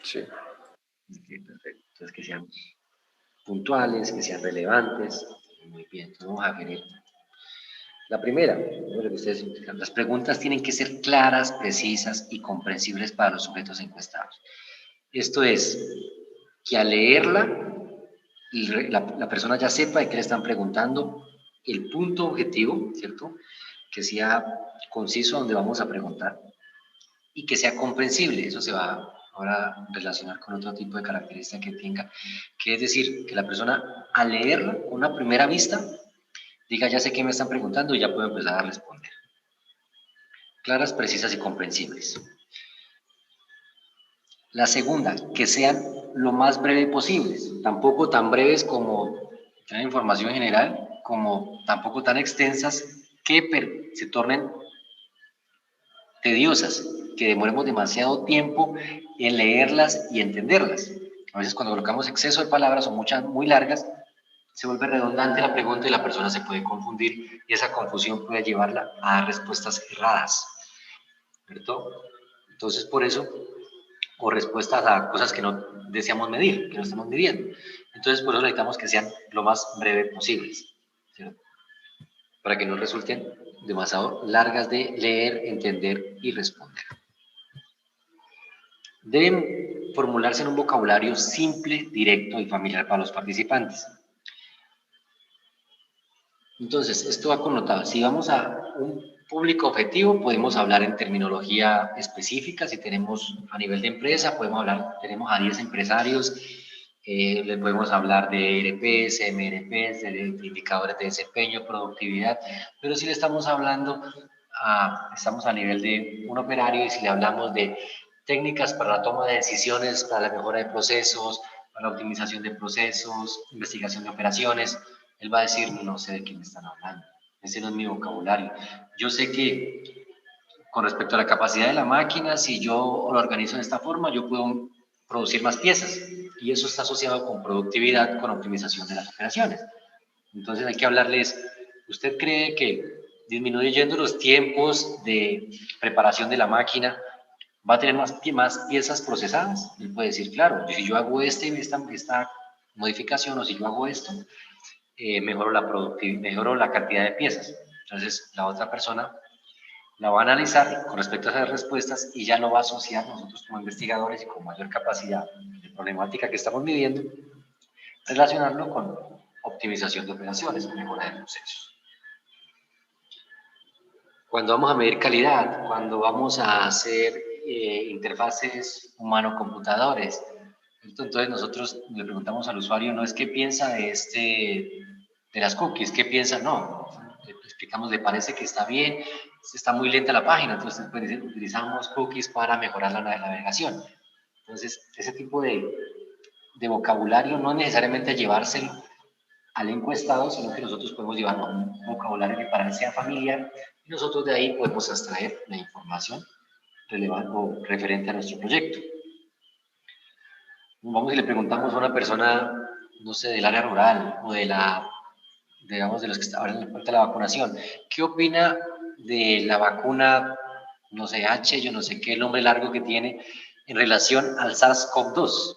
S5: Sí.
S1: Okay, perfecto. Entonces, que sean puntuales, que sean relevantes. Muy bien, entonces vamos a definir. La primera, las preguntas tienen que ser claras, precisas y comprensibles para los sujetos encuestados. Esto es, que al leerla la persona ya sepa de qué le están preguntando, el punto objetivo, ¿cierto? Que sea conciso donde vamos a preguntar y que sea comprensible. Eso se va ahora a relacionar con otro tipo de característica que tenga, que es decir, que la persona al leerla con una primera vista diga, ya sé qué me están preguntando y ya puedo empezar a responder. Claras, precisas y comprensibles. La segunda, que sean lo más breves posibles, tampoco tan breves como tener información general, como tampoco tan extensas que se tornen tediosas, que demoremos demasiado tiempo en leerlas y entenderlas. A veces cuando colocamos exceso de palabras o muchas muy largas, se vuelve redundante la pregunta y la persona se puede confundir y esa confusión puede llevarla a dar respuestas erradas, ¿cierto? Entonces, por eso, o respuestas a cosas que no deseamos medir, que no estamos midiendo. Entonces, por eso necesitamos que sean lo más breves posibles, ¿cierto? Para que no resulten demasiado largas de leer, entender y responder. Deben formularse en un vocabulario simple, directo y familiar para los participantes. Entonces, esto va connotado. Si vamos a un público objetivo, podemos hablar en terminología específica. Si tenemos a nivel de empresa, tenemos a 10 empresarios, les podemos hablar de ERPs, MRPs, de indicadores de desempeño, productividad, pero si le estamos hablando, estamos a nivel de un operario y si le hablamos de técnicas para la toma de decisiones, para la mejora de procesos, para la optimización de procesos, investigación de operaciones, él va a decir, no sé de qué me están hablando, ese no es mi vocabulario. Yo sé que con respecto a la capacidad de la máquina, si yo lo organizo de esta forma, yo puedo producir más piezas y eso está asociado con productividad, con optimización de las operaciones. Entonces hay que hablarles, ¿usted cree que disminuyendo los tiempos de preparación de la máquina va a tener más piezas procesadas? Él puede decir, claro, si yo hago esta modificación o si yo hago esto, mejoro la productividad, mejoro la cantidad de piezas. Entonces, la otra persona la va a analizar con respecto a esas respuestas y ya lo va a asociar nosotros como investigadores y con mayor capacidad de problemática que estamos midiendo, relacionarlo con optimización de operaciones, mejora de procesos. Cuando vamos a medir calidad, cuando vamos a hacer interfaces humano-computadores, entonces nosotros le preguntamos al usuario, no es qué piensa de las cookies, qué piensa, no, le explicamos, le parece que está bien, está muy lenta la página, entonces pues, utilizamos cookies para mejorar la navegación. Entonces, ese tipo de vocabulario no necesariamente llevárselo al encuestado, sino que nosotros podemos llevar un vocabulario que para él sea familiar y nosotros de ahí podemos extraer la información relevante o referente a nuestro proyecto. Vamos y le preguntamos a una persona, no sé, del área rural o digamos, de los que hablan de la vacunación, ¿qué opina de la vacuna, no sé, yo no sé qué nombre largo que tiene, en relación al SARS-CoV-2?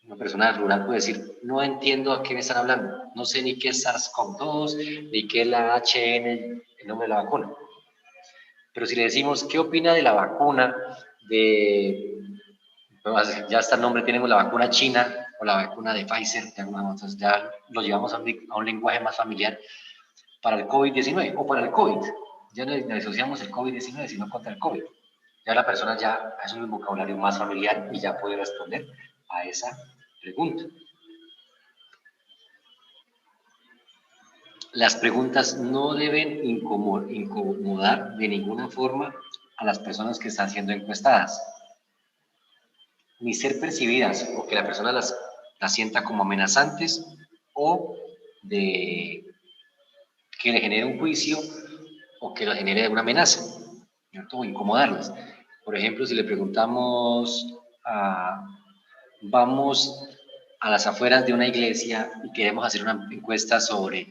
S1: Una persona rural puede decir, no entiendo a qué me están hablando, no sé ni qué es SARS-CoV-2, ni qué es la HN, el nombre de la vacuna. Pero si le decimos, ¿qué opina de la vacuna ya está el nombre, tenemos la vacuna china o la vacuna de Pfizer, ya lo llevamos a un lenguaje más familiar para el COVID-19 o para el COVID. Ya no asociamos el COVID-19, sino contra el COVID. Ya la persona ya es un vocabulario más familiar y ya puede responder a esa pregunta. Las preguntas no deben incomodar de ninguna forma a las personas que están siendo encuestadas, ni ser percibidas o que la persona las sienta como amenazantes o que le genere un juicio o que le genere una amenaza, ¿cierto? O incomodarlas. Por ejemplo, si le preguntamos, vamos a las afueras de una iglesia y queremos hacer una encuesta sobre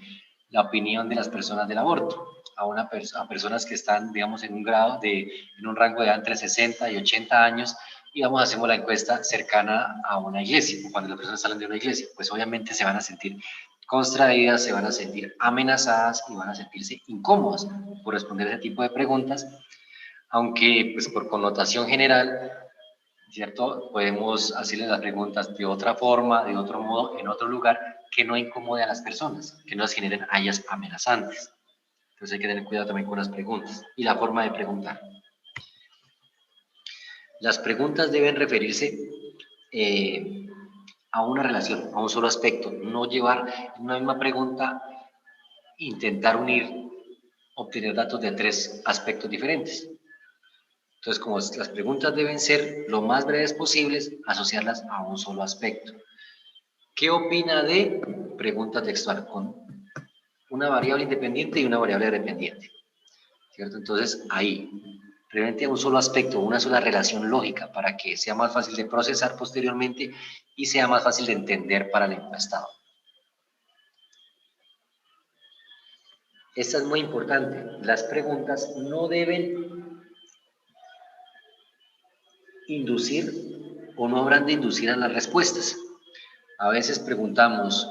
S1: la opinión de las personas del aborto, a personas que están, digamos, en un rango de edad entre 60 y 80 años, y hacemos la encuesta cercana a una iglesia, cuando las personas salen de una iglesia, pues obviamente se van a sentir constraídas, se van a sentir amenazadas y van a sentirse incómodas por responder ese tipo de preguntas, aunque pues por connotación general, ¿cierto? Podemos hacerles las preguntas de otra forma, de otro modo, en otro lugar, que no incomode a las personas, que no las generen a ellas amenazantes. Entonces hay que tener cuidado también con las preguntas y la forma de preguntar. Las preguntas deben referirse a una relación, a un solo aspecto, no llevar en una misma pregunta, intentar obtener datos de 3 aspectos diferentes. Entonces, como las preguntas deben ser lo más breves posibles, asociarlas a un solo aspecto. ¿Qué opina de pregunta textual? Con una variable independiente y una variable dependiente, ¿cierto? Entonces, ahí, realmente a un solo aspecto, una sola relación lógica para que sea más fácil de procesar posteriormente y sea más fácil de entender para el encuestado. Esta es muy importante. Las preguntas no deben inducir o no habrán de inducir a las respuestas. A veces preguntamos,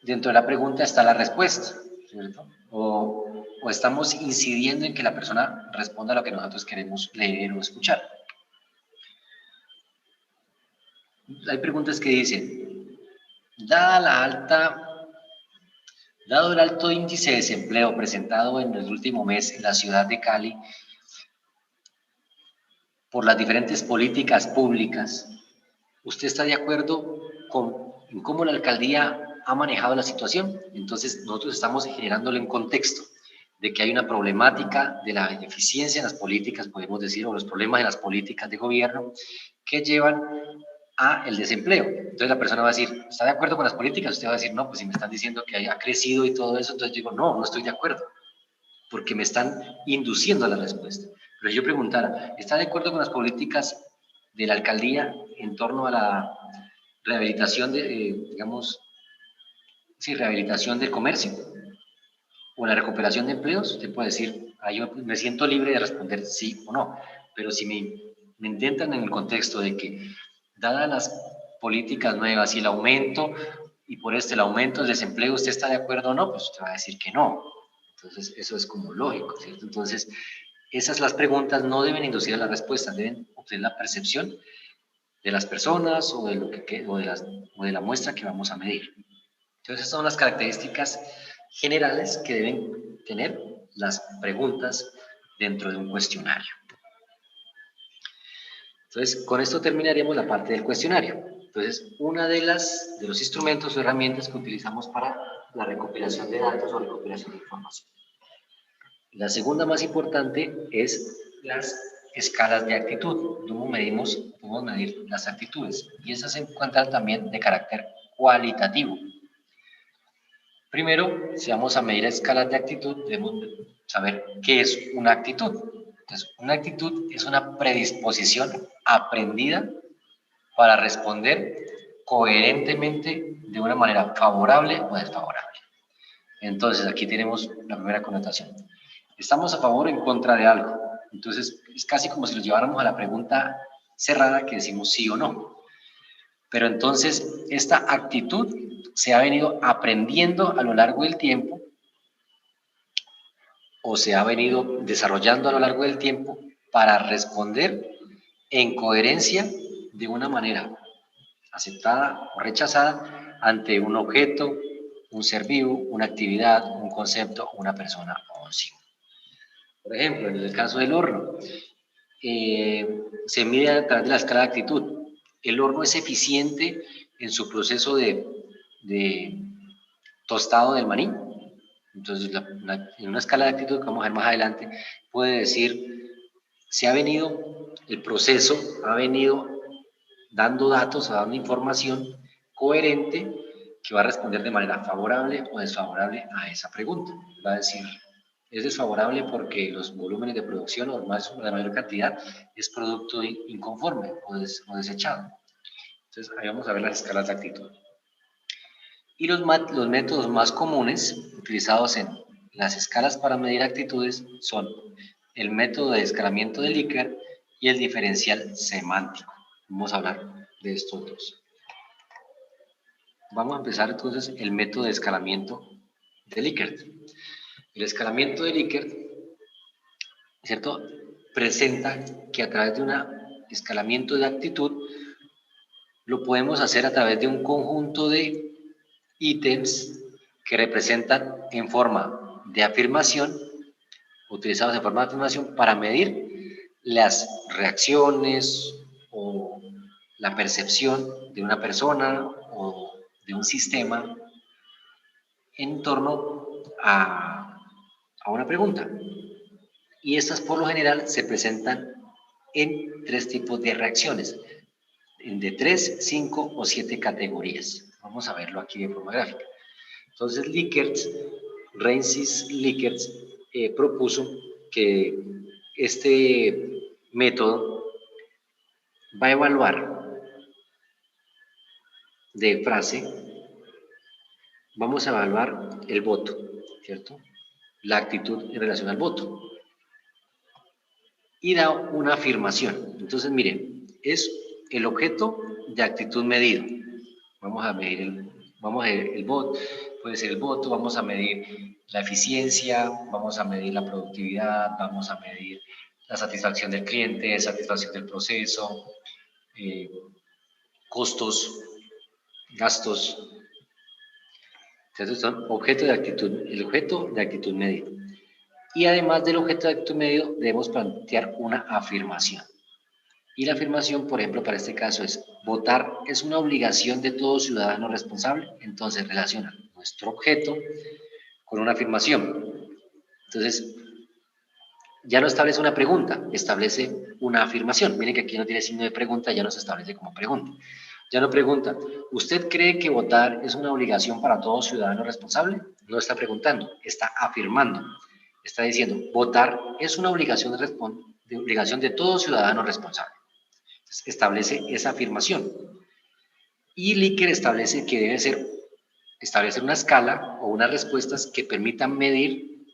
S1: dentro de la pregunta está la respuesta, ¿cierto? O estamos incidiendo en que la persona responda a lo que nosotros queremos leer o escuchar. Hay preguntas que dicen, dado el alto índice de desempleo presentado en el último mes en la ciudad de Cali por las diferentes políticas públicas, ¿usted está de acuerdo en cómo la alcaldía ha manejado la situación? Entonces, nosotros estamos generándole un contexto de que hay una problemática de la ineficiencia en las políticas, podemos decir, o los problemas en las políticas de gobierno que llevan a el desempleo. Entonces la persona va a decir, ¿está de acuerdo con las políticas? Usted va a decir, no, pues si me están diciendo que ha crecido y todo eso, entonces digo, no estoy de acuerdo, porque me están induciendo a la respuesta. Pero si yo preguntara, ¿está de acuerdo con las políticas de la alcaldía en torno a la rehabilitación rehabilitación del comercio o la recuperación de empleos? Usted puede decir, yo me siento libre de responder sí o no, pero si me intentan en el contexto de que, dadas las políticas nuevas y el aumento, y por el aumento del desempleo, ¿usted está de acuerdo o no? Pues usted va a decir que no. Entonces, eso es como lógico, ¿cierto? Entonces, las preguntas no deben inducir a las respuestas, deben obtener la percepción de las personas o de la muestra que vamos a medir. Entonces, esas son las características generales que deben tener las preguntas dentro de un cuestionario. Entonces, con esto terminaríamos la parte del cuestionario. Entonces, una de los instrumentos o herramientas que utilizamos para la recopilación de datos o recopilación de información. La segunda más importante es las escalas de actitud. ¿Cómo podemos medir las actitudes? Y esas se encuentran también de carácter cualitativo. Primero, si vamos a medir escalas de actitud, debemos saber qué es una actitud. Entonces, una actitud es una predisposición aprendida para responder coherentemente de una manera favorable o desfavorable. Entonces, aquí tenemos la primera connotación. ¿Estamos a favor o en contra de algo? Entonces, es casi como si lo lleváramos a la pregunta cerrada que decimos sí o no. Pero entonces, esta actitud se ha venido aprendiendo a lo largo del tiempo o se ha venido desarrollando a lo largo del tiempo para responder en coherencia de una manera aceptada o rechazada ante un objeto, un ser vivo, una actividad, un concepto, una persona o un signo. Por ejemplo, en el caso del horno, se mide a través de la escala de actitud. El horno es eficiente en su proceso de tostado del maní. Entonces, en una escala de actitud que vamos a ver más adelante, puede decir, el proceso ha venido dando datos, dando información coherente que va a responder de manera favorable o desfavorable a esa pregunta. Va a decir, es desfavorable porque los volúmenes de producción o la mayor cantidad es producto inconforme o desechado. Entonces, ahí vamos a ver las escalas de actitud. Y los métodos más comunes utilizados en las escalas para medir actitudes son el método de escalamiento de Likert y el diferencial semántico. Vamos a hablar de estos dos. Vamos a empezar entonces el método de escalamiento de Likert. El escalamiento de Likert, ¿cierto?, presenta que a través de un escalamiento de actitud lo podemos hacer a través de un conjunto de ítems que representan en forma de afirmación, utilizados en forma de afirmación para medir las reacciones o la percepción de una persona o de un sistema en torno a una pregunta. Y estas por lo general se presentan en 3 tipos de reacciones, de 3, 5 o 7 categorías. Vamos a verlo aquí de forma gráfica. Entonces, Rensis-Likert propuso que este método va a evaluar de frase, vamos a evaluar el voto, ¿cierto? La actitud en relación al voto. Y da una afirmación. Entonces, miren, es el objeto de actitud medido. Vamos a medir el voto, puede ser el voto, vamos a medir la eficiencia, vamos a medir la productividad, vamos a medir la satisfacción del cliente, satisfacción del proceso, costos, gastos. Entonces son objetos de actitud, el objeto de actitud medida. Y además del objeto de actitud medido, debemos plantear una afirmación. Y la afirmación, por ejemplo, para este caso es: votar es una obligación de todo ciudadano responsable. Entonces relaciona nuestro objeto con una afirmación. Entonces, ya no establece una pregunta, establece una afirmación. Miren que aquí no tiene signo de pregunta, ya no se establece como pregunta. Ya no pregunta, ¿usted cree que votar es una obligación para todo ciudadano responsable? No está preguntando, está afirmando. Está diciendo, votar es una obligación de todo ciudadano responsable. Entonces, establece esa afirmación. Y Likert establece que debe ser establecer una escala o unas respuestas que permitan medir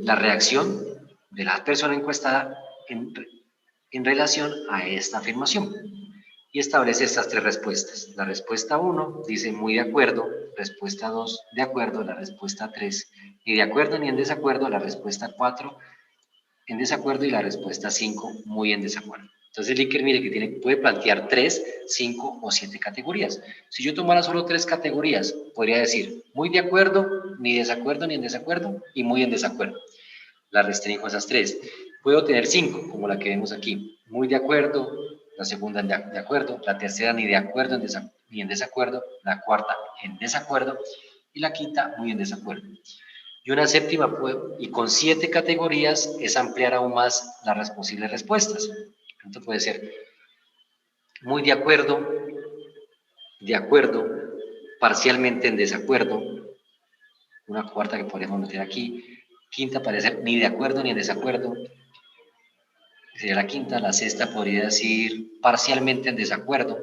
S1: la reacción de la persona encuestada en relación a esta afirmación. Y establece estas 3 respuestas. La respuesta 1 dice muy de acuerdo, respuesta 2 de acuerdo, la respuesta 3 ni de acuerdo ni en desacuerdo, la respuesta 4 en desacuerdo y la respuesta 5 muy en desacuerdo. Entonces Likert, mire que puede plantear 3, 5 o 7 categorías. Si yo tomara solo 3 categorías, podría decir muy de acuerdo, ni desacuerdo ni en desacuerdo y muy en desacuerdo. La restringo a esas 3. Puedo tener 5, como la que vemos aquí. Muy de acuerdo, la segunda de acuerdo, la tercera ni de acuerdo ni en desacuerdo, la cuarta en desacuerdo y la quinta muy en desacuerdo. Y una séptima, y con 7 categorías es ampliar aún más las posibles respuestas. Entonces puede ser muy de acuerdo, parcialmente en desacuerdo, una cuarta que podríamos meter aquí, quinta puede ser ni de acuerdo ni en desacuerdo, sería la quinta. La sexta podría decir parcialmente en desacuerdo,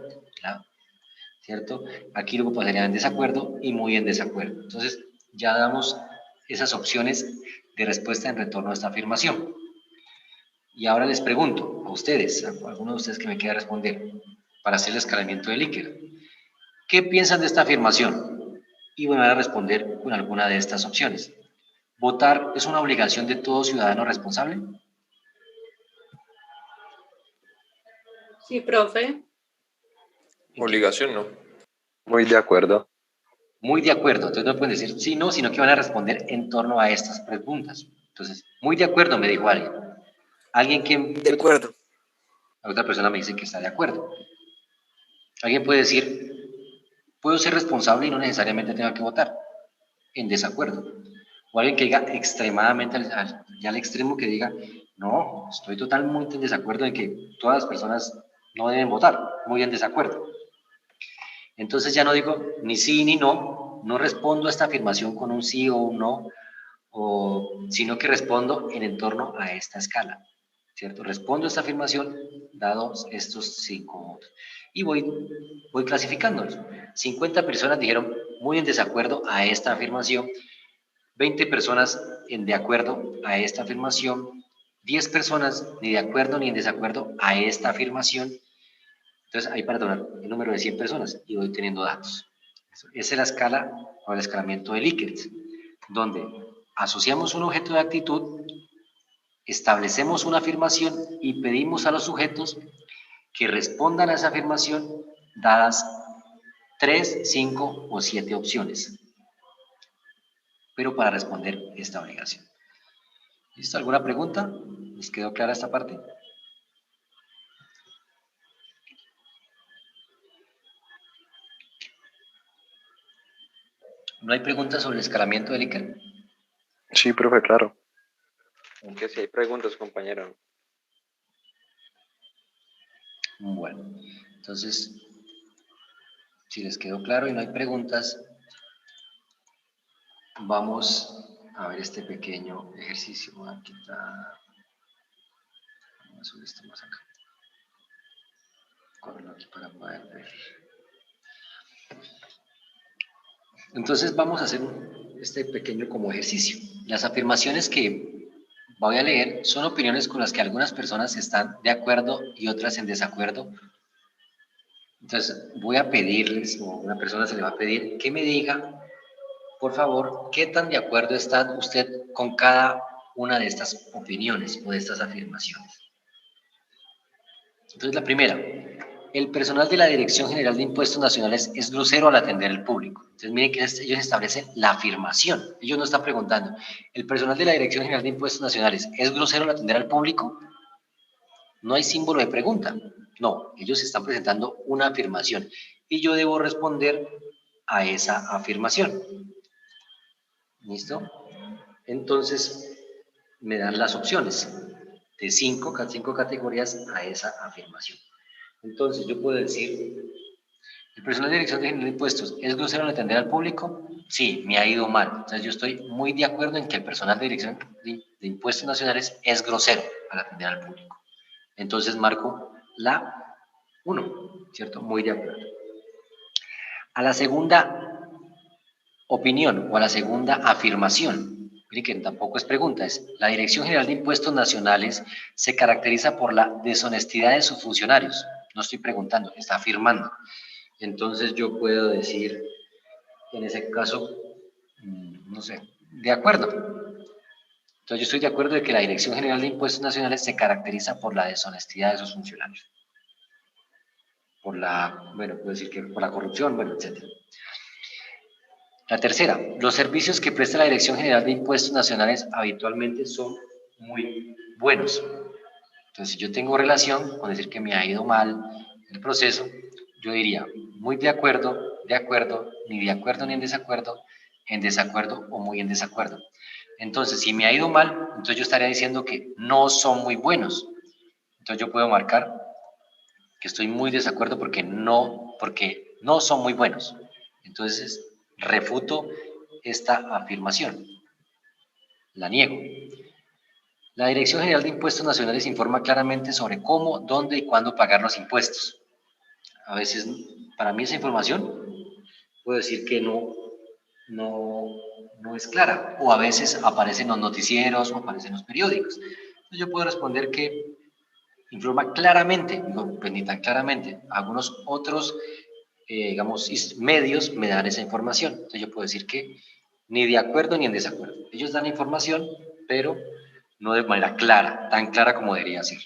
S1: ¿cierto? Aquí luego pasaría en desacuerdo y muy en desacuerdo. Entonces ya damos esas opciones de respuesta en retorno a esta afirmación. Y ahora les pregunto a ustedes, a alguno de ustedes que me quiera responder, para hacer el escalamiento de Likert, ¿qué piensan de esta afirmación? Y van a responder con alguna de estas opciones. ¿Votar es una obligación de todo ciudadano responsable?
S3: Sí, profe.
S5: Obligación no.
S2: Muy de acuerdo.
S1: Muy de acuerdo. Entonces no pueden decir sí, no, sino que van a responder en torno a estas preguntas. Entonces, muy de acuerdo, me dijo alguien. Alguien que...
S6: De acuerdo.
S1: La otra persona me dice que está de acuerdo. Alguien puede decir, puedo ser responsable y no necesariamente tengo que votar. En desacuerdo. O alguien que diga extremadamente, ya al extremo que diga, no, estoy totalmente en desacuerdo en que todas las personas no deben votar. Muy en desacuerdo. Entonces ya no digo ni sí ni no, no respondo a esta afirmación con un sí o un no, sino que respondo en torno a esta escala, ¿cierto? Respondo a esta afirmación dados estos 5 votos. Y voy clasificándolos. 50 personas dijeron muy en desacuerdo a esta afirmación, 20 personas de acuerdo a esta afirmación, 10 personas ni de acuerdo ni en desacuerdo a esta afirmación. Entonces, ahí para tomar el número de 100 personas y voy teniendo datos. Esa es la escala o el escalamiento de Likert, donde asociamos un objeto de actitud establecemos una afirmación y pedimos a los sujetos que respondan a esa afirmación dadas 3, 5 o 7 opciones, pero para responder esta obligación. ¿Listo? ¿Alguna pregunta? ¿Les quedó clara esta parte? ¿No hay preguntas sobre el escalamiento del Likert?
S2: Sí, profe, claro. Aunque si hay preguntas, compañero.
S1: Bueno, entonces, si les quedó claro y no hay preguntas, vamos a ver este pequeño ejercicio. Voy a quitar, vamos a subir esto más acá. Correrlo aquí para poder ver. Entonces vamos a hacer este pequeño como ejercicio. Las afirmaciones que voy a leer son opiniones con las que algunas personas están de acuerdo y otras en desacuerdo. Entonces voy a pedirles, o una persona se le va a pedir, que me diga, por favor, qué tan de acuerdo está usted con cada una de estas opiniones o de estas afirmaciones. Entonces la primera, el personal de la Dirección General de Impuestos Nacionales es grosero al atender al público. Entonces miren que ellos establecen la afirmación. Ellos no están preguntando, ¿el personal de la Dirección General de Impuestos Nacionales es grosero al atender al público? No hay símbolo de pregunta. No, ellos están presentando una afirmación y yo debo responder a esa afirmación. ¿Listo? Entonces me dan las opciones de cinco categorías a esa afirmación. Entonces yo puedo decir, ¿el personal de Dirección General de Impuestos es grosero al atender al público? Sí, me ha ido mal. Entonces yo estoy muy de acuerdo en que el personal de Dirección de Impuestos Nacionales es grosero al atender al público. Entonces marco la 1, ¿cierto? Muy de acuerdo. A la segunda opinión o a la segunda afirmación, miren que tampoco es pregunta, es la Dirección General de Impuestos Nacionales se caracteriza por la deshonestidad de sus funcionarios. No estoy preguntando, está afirmando. Entonces yo puedo decir, en ese caso, no sé, de acuerdo. Entonces yo estoy de acuerdo de que la Dirección General de Impuestos Nacionales se caracteriza por la deshonestidad de sus funcionarios. Por la, bueno, puedo decir que por la corrupción, bueno, etc. La tercera, los servicios que presta la Dirección General de Impuestos Nacionales habitualmente son muy buenos. Entonces, si yo tengo relación con decir que me ha ido mal el proceso, yo diría muy de acuerdo, ni de acuerdo ni en desacuerdo o muy en desacuerdo. Entonces, si me ha ido mal, entonces yo estaría diciendo que no son muy buenos. Entonces yo puedo marcar que estoy muy de desacuerdo porque no son muy buenos. Entonces, refuto esta afirmación. La niego. La Dirección General de Impuestos Nacionales informa claramente sobre cómo, dónde y cuándo pagar los impuestos. A veces, para mí esa información, puedo decir que no es clara, o a veces aparece en los noticieros o aparece en los periódicos. Entonces yo puedo responder que informa claramente, no, pues ni tan claramente, algunos otros, digamos, medios me dan esa información. Entonces yo puedo decir que ni de acuerdo ni en desacuerdo. Ellos dan información, pero no de manera clara, tan clara como debería ser.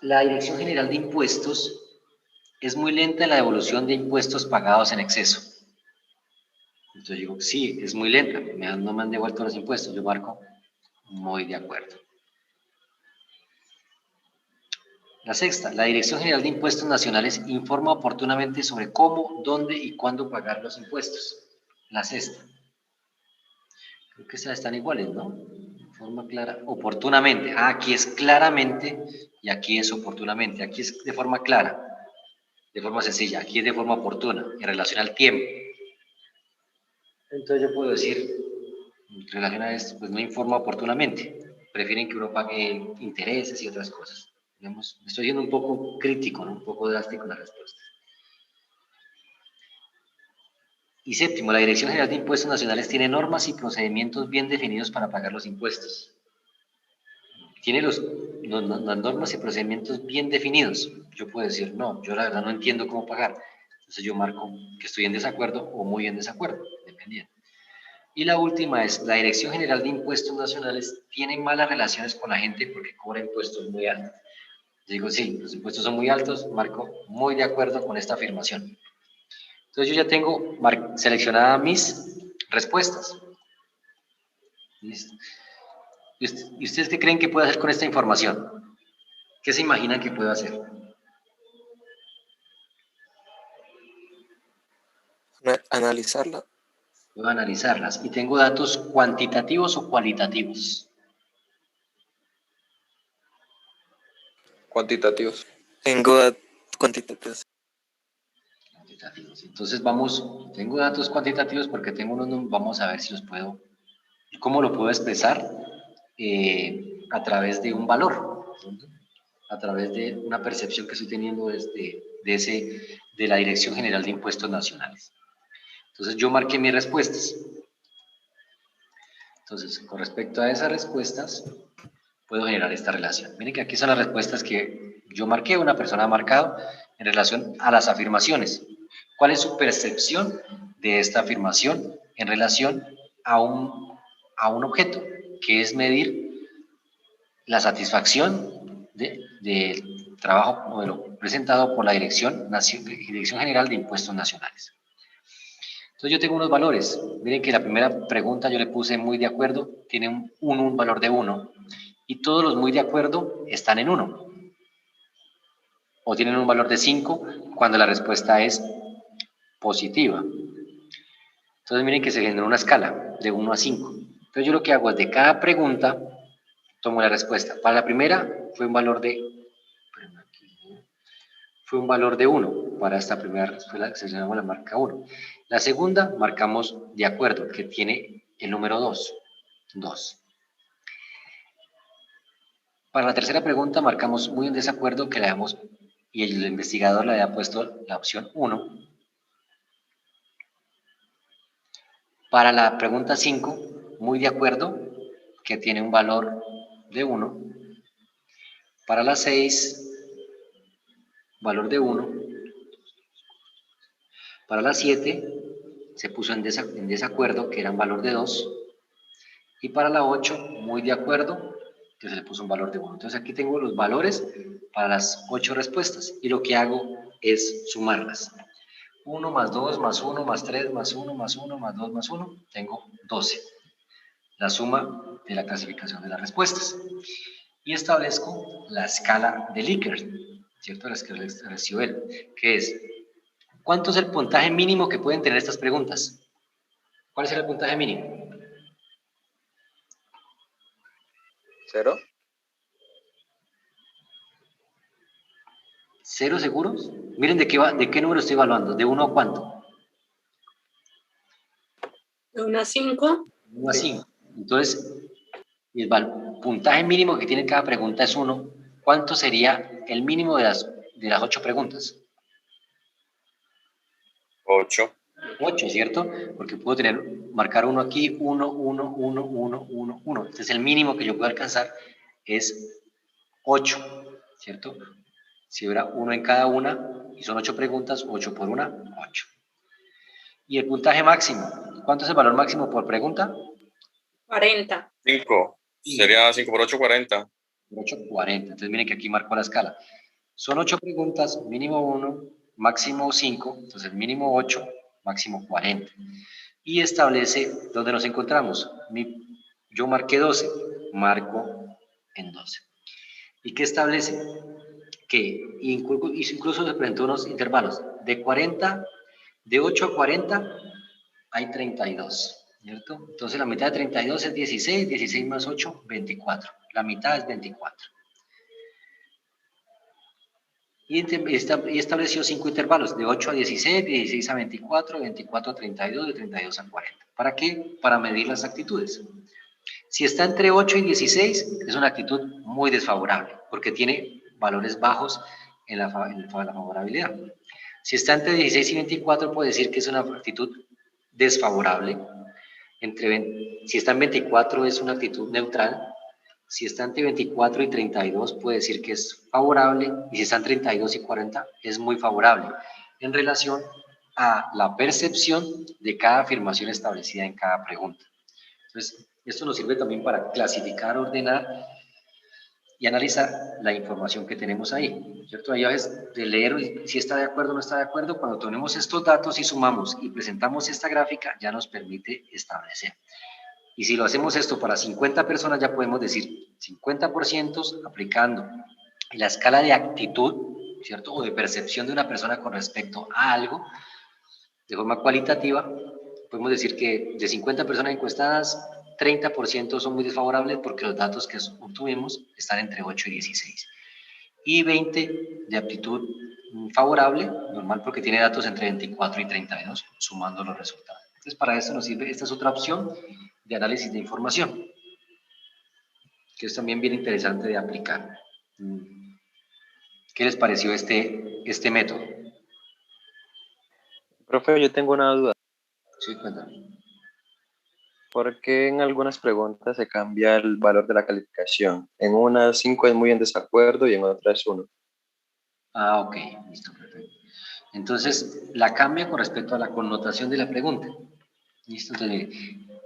S1: La Dirección General de Impuestos es muy lenta en la devolución de impuestos pagados en exceso. Entonces digo, sí, es muy lenta, no me han devuelto los impuestos. Yo marco muy de acuerdo. La sexta, la Dirección General de Impuestos Nacionales informa oportunamente sobre cómo, dónde y cuándo pagar los impuestos. La sexta. Creo que estas están iguales, ¿no? Forma clara, oportunamente. Aquí es claramente y aquí es oportunamente. Aquí es de forma clara, de forma sencilla. Aquí es de forma oportuna, en relación al tiempo. Entonces yo puedo decir, en relación a esto, pues no informa oportunamente. Prefieren que uno pague intereses y otras cosas. Digamos, estoy siendo un poco crítico, ¿no? Un poco drástico en la respuesta. Y séptimo, la Dirección General de Impuestos Nacionales tiene normas y procedimientos bien definidos para pagar los impuestos. Tiene las normas y procedimientos bien definidos. Yo puedo decir, no, yo la verdad no entiendo cómo pagar. Entonces yo marco que estoy en desacuerdo o muy en desacuerdo, dependiendo. Y la última es, la Dirección General de Impuestos Nacionales tiene malas relaciones con la gente porque cobra impuestos muy altos. Digo, sí, los impuestos son muy altos, marco muy de acuerdo con esta afirmación. Entonces yo ya tengo seleccionadas mis respuestas. ¿Listo? ¿Y ustedes qué creen que puedo hacer con esta información? ¿Qué se imaginan que puedo hacer?
S6: Analizarla.
S1: Puedo analizarlas. Y tengo datos cuantitativos o cualitativos.
S5: Cuantitativos.
S6: Tengo cuantitativos.
S1: Cuantitativos. Entonces tengo datos cuantitativos porque tengo unos, vamos a ver si los puedo, cómo lo puedo expresar a través de un valor, a través de una percepción que estoy teniendo de la Dirección General de Impuestos Nacionales. Entonces yo marqué mis respuestas. Entonces, con respecto a esas respuestas, puedo generar esta relación. Miren que aquí son las respuestas que yo marqué, una persona ha marcado en relación a las afirmaciones. ¿Cuál es su percepción de esta afirmación en relación a un objeto, que es medir la satisfacción del trabajo modelo presentado por la Dirección General de Impuestos Nacionales? Entonces yo tengo unos valores. Miren que la primera pregunta yo le puse muy de acuerdo, tiene un valor de 1, y todos los muy de acuerdo están en 1. O tienen un valor de 5 cuando la respuesta es positiva. Entonces miren que se generó una escala de 1 a 5. Entonces yo lo que hago es de cada pregunta tomo la respuesta. Para la primera fue un valor de 1. Para esta primera seleccionamos la marca 1. La segunda marcamos de acuerdo, que tiene el número 2. Para la tercera pregunta marcamos muy en desacuerdo, que le damos, y el investigador le había puesto la opción 1. Para la pregunta 5, muy de acuerdo, que tiene un valor de 1. Para la 6, valor de 1. Para la 7, se puso en desacuerdo, que era un valor de 2. Y para la 8, muy de acuerdo, que se le puso un valor de 1. Entonces aquí tengo los valores para las 8 respuestas. Y lo que hago es sumarlas. 1 más 2 más 1 más 3 más 1 más 1 más 2 más 1, tengo 12. La suma de la clasificación de las respuestas. Y establezco la escala de Likert, ¿cierto? La escala de Siebel, que es, ¿cuánto es el puntaje mínimo que pueden tener estas preguntas? ¿Cuál es el puntaje mínimo?
S5: 0.
S1: ¿0 seguros? Miren de qué número estoy evaluando, ¿de 1 a cuánto?
S3: De 1 a 5.
S1: 1 a 5. Entonces, el puntaje mínimo que tiene cada pregunta es 1. ¿Cuánto sería el mínimo de las 8 preguntas?
S7: 8.
S1: 8, ¿cierto? Porque puedo marcar 1 aquí, 1, 1, 1, 1, 1, 1. Entonces el mínimo que yo puedo alcanzar es 8, ¿cierto? Si hubiera 1 en cada una, y son 8 preguntas, 8 por 1, 8. ¿Y el puntaje máximo? ¿Cuánto es el valor máximo por pregunta?
S3: 40.
S7: 5. Sería 5 por 8, 40.
S1: 8, 40. Entonces miren que aquí marco la escala. Son 8 preguntas, mínimo 1, máximo 5, entonces mínimo 8, máximo 40. Y establece dónde nos encontramos. Yo marqué 12, marco en 12. ¿Y qué establece? Que incluso se presentó unos intervalos. De 8 a 40 hay 32, ¿cierto? Entonces la mitad de 32 es 16, 16 más 8, 24. La mitad es 24. Y estableció 5 intervalos, de 8 a 16, de 16 a 24, de 24 a 32, de 32 a 40. ¿Para qué? Para medir las actitudes. Si está entre 8 y 16, es una actitud muy desfavorable, porque tiene valores bajos en la favorabilidad. Si está entre 16 y 24, puede decir que es una actitud desfavorable. Si está en 24, es una actitud neutral. Si está entre 24 y 32, puede decir que es favorable, y si está en 32 y 40, es muy favorable, en relación a la percepción de cada afirmación establecida en cada pregunta. Entonces, esto nos sirve también para clasificar, ordenar y analizar la información que tenemos ahí, ¿cierto? Ahí a veces de leer si está de acuerdo o no está de acuerdo, cuando tenemos estos datos y sumamos y presentamos esta gráfica, ya nos permite establecer. Y si lo hacemos esto para 50 personas, ya podemos decir 50% aplicando la escala de actitud, ¿cierto? O de percepción de una persona con respecto a algo, de forma cualitativa, podemos decir que de 50 personas encuestadas, 30% son muy desfavorables porque los datos que obtuvimos están entre 8 y 16. Y 20 de aptitud favorable, normal porque tiene datos entre 24 y 32, sumando los resultados. Entonces, para eso nos sirve, esta es otra opción de análisis de información, que es también bien interesante de aplicar. ¿Qué les pareció este método?
S2: Profe, yo tengo una duda.
S1: Sí, cuéntame.
S2: ¿Por qué en algunas preguntas se cambia el valor de la calificación? En unas 5 es muy en desacuerdo y en otras 1.
S1: Ah, ok, listo, perfecto. Entonces, la cambia con respecto a la connotación de la pregunta. Listo, entonces, mire,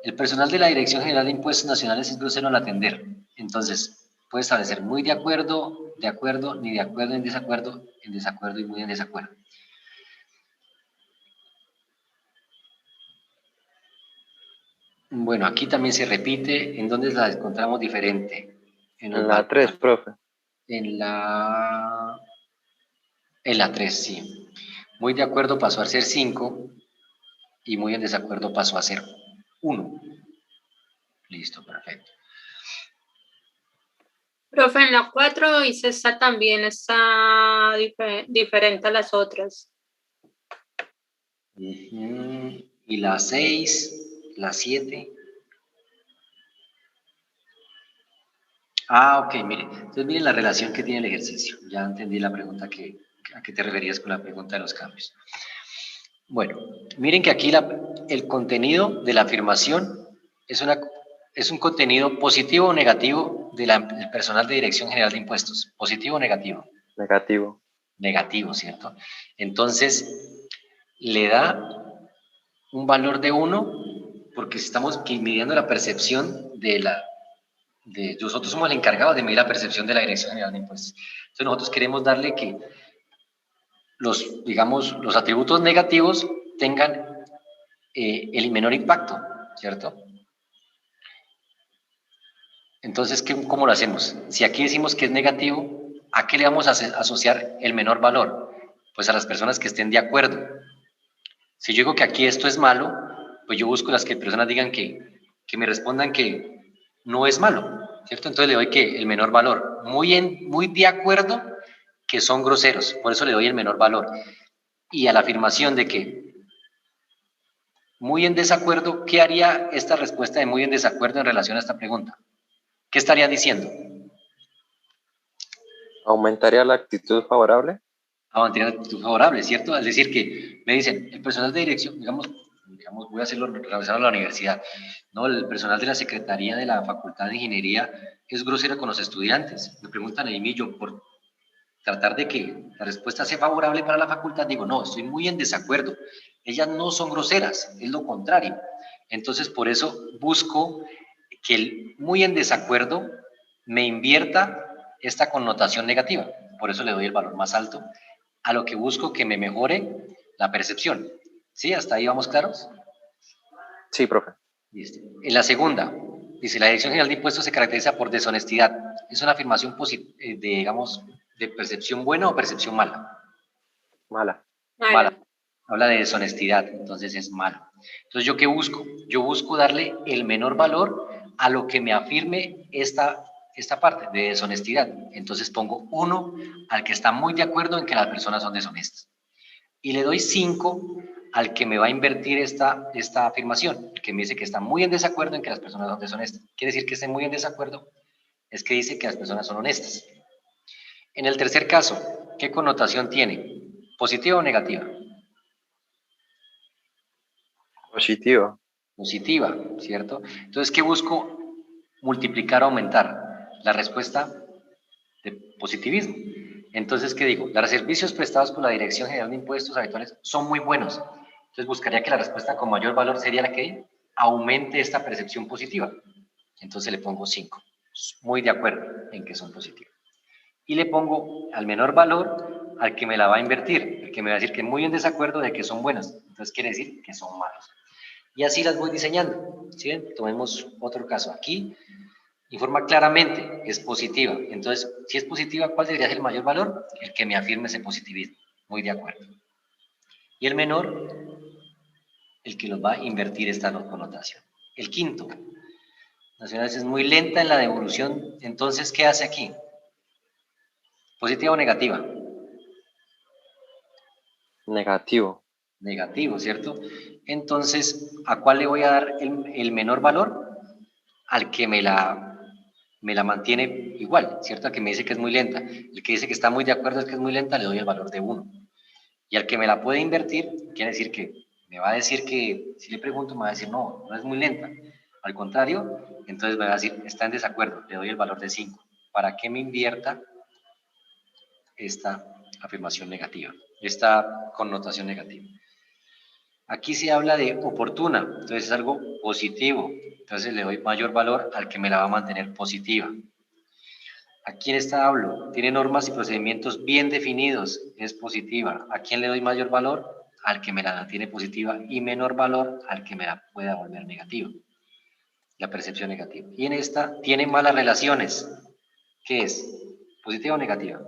S1: el personal de la Dirección General de Impuestos Nacionales es grosero al atender. Entonces, puede establecer muy de acuerdo, ni de acuerdo, en desacuerdo y muy en desacuerdo. Bueno, aquí también se repite. ¿En dónde la encontramos diferente?
S2: En la 3, profe.
S1: En la 3, sí. Muy de acuerdo pasó a ser 5 y muy en desacuerdo pasó a ser 1. Listo, perfecto.
S3: Profe, en la 4 y esta también está diferente a las otras.
S1: Y la 6, la 7. Ah, ok, mire. Entonces miren la relación que tiene el ejercicio. Ya entendí la pregunta a qué te referías con la pregunta de los cambios. Bueno, miren que aquí el contenido de la afirmación es un contenido positivo o negativo del personal de Dirección General de Impuestos. ¿Positivo o negativo?
S2: Negativo.
S1: Negativo, ¿cierto? Entonces, le da un valor de 1 porque estamos midiendo la percepción nosotros somos el encargado de medir la percepción de la Dirección General de Impuestos. Entonces, nosotros queremos darle que los atributos negativos tengan el menor impacto, ¿cierto? Entonces, ¿cómo lo hacemos? Si aquí decimos que es negativo, ¿a qué le vamos a asociar el menor valor? Pues a las personas que estén de acuerdo. Si yo digo que aquí esto es malo, pues yo busco las que personas digan que me respondan que no es malo, ¿cierto? Entonces le doy que el menor valor. Muy de acuerdo que son groseros, por eso le doy el menor valor. Y a la afirmación de que muy en desacuerdo, ¿qué haría esta respuesta de muy en desacuerdo en relación a esta pregunta? ¿Qué estaría diciendo?
S2: ¿Aumentaría la actitud favorable?
S1: Mantener la actitud favorable, ¿cierto? Es decir, que me dicen, el personal de dirección, digamos voy a hacerlo relacionado a la universidad, ¿no? El personal de la Secretaría de la Facultad de Ingeniería es grosero con los estudiantes. Me preguntan a mí, yo por tratar de que la respuesta sea favorable para la facultad, digo, no, estoy muy en desacuerdo. Ellas no son groseras, es lo contrario. Entonces, por eso busco que el muy en desacuerdo me invierta esta connotación negativa. Por eso le doy el valor más alto a lo que busco que me mejore la percepción. ¿Sí? ¿Hasta ahí vamos claros?
S2: Sí, profe.
S1: Listo. En la segunda, dice, la Dirección General de Impuestos se caracteriza por deshonestidad. ¿Es una afirmación de percepción buena o percepción mala?
S2: Mala.
S1: Mala. Habla de deshonestidad, entonces es malo. Entonces, ¿yo qué busco? Yo busco darle el menor valor a lo que me afirme esta parte de deshonestidad. Entonces pongo 1 al que está muy de acuerdo en que las personas son deshonestas. Y le doy 5 al que me va a invertir esta afirmación, que me dice que está muy en desacuerdo en que las personas son deshonestas. Quiere decir que esté muy en desacuerdo, es que dice que las personas son honestas. En el tercer caso, ¿qué connotación tiene? ¿Positiva o negativa?
S2: Positivo.
S1: Positiva, ¿cierto? Entonces, ¿qué busco? Multiplicar o aumentar la respuesta de positivismo. Entonces, ¿qué digo? Los servicios prestados por la Dirección General de Impuestos Habituales son muy buenos. Entonces buscaría que la respuesta con mayor valor sería la que aumente esta percepción positiva. Entonces le pongo 5. Muy de acuerdo en que son positivos. Y le pongo al menor valor al que me la va a invertir, el que me va a decir que muy en desacuerdo de que son buenas. Entonces quiere decir que son malos. Y así las voy diseñando. ¿Sí ven? Tomemos otro caso. Aquí informa claramente que es positiva. Entonces, si es positiva, ¿cuál debería ser el mayor valor? El que me afirme ese positivismo. Muy de acuerdo. Y el menor, el que nos va a invertir esta connotación. El quinto, Nacional es muy lenta en la devolución. Entonces, ¿qué hace aquí? ¿Positiva o negativa?
S2: Negativo.
S1: Negativo, ¿cierto? Entonces, ¿a cuál le voy a dar el menor valor? Al que me la mantiene igual, ¿cierto? Al que me dice que es muy lenta. El que dice que está muy de acuerdo es que es muy lenta, le doy el valor de 1. Y al que me la puede invertir, quiere decir que me va a decir que, si le pregunto, me va a decir, no, no es muy lenta. Al contrario, entonces me va a decir, está en desacuerdo, le doy el valor de 5. ¿Para qué me invierta esta afirmación negativa, esta connotación negativa? Aquí se habla de oportuna, entonces es algo positivo. Entonces le doy mayor valor al que me la va a mantener positiva. ¿A quién está hablo? Tiene normas y procedimientos bien definidos, es positiva. ¿A quién le doy mayor valor? Al que me la mantiene positiva y menor valor al que me la pueda volver negativa. La percepción negativa. Y en esta tiene malas relaciones. ¿Qué es? ¿Positiva o negativa?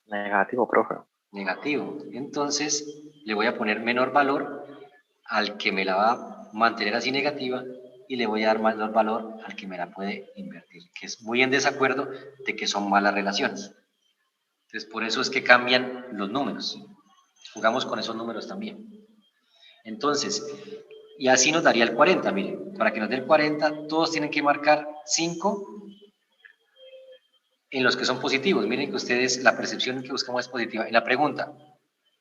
S2: Negativo, profe.
S1: Negativo. Entonces le voy a poner menor valor al que me la va a mantener así negativa y le voy a dar mayor valor al que me la puede invertir, que es muy en desacuerdo de que son malas relaciones. Entonces, por eso es que cambian los números. Jugamos con esos números también. Entonces, y así nos daría el 40, miren. Para que nos dé el 40, todos tienen que marcar 5 en los que son positivos. Miren que ustedes, la percepción que buscamos es positiva. En la pregunta,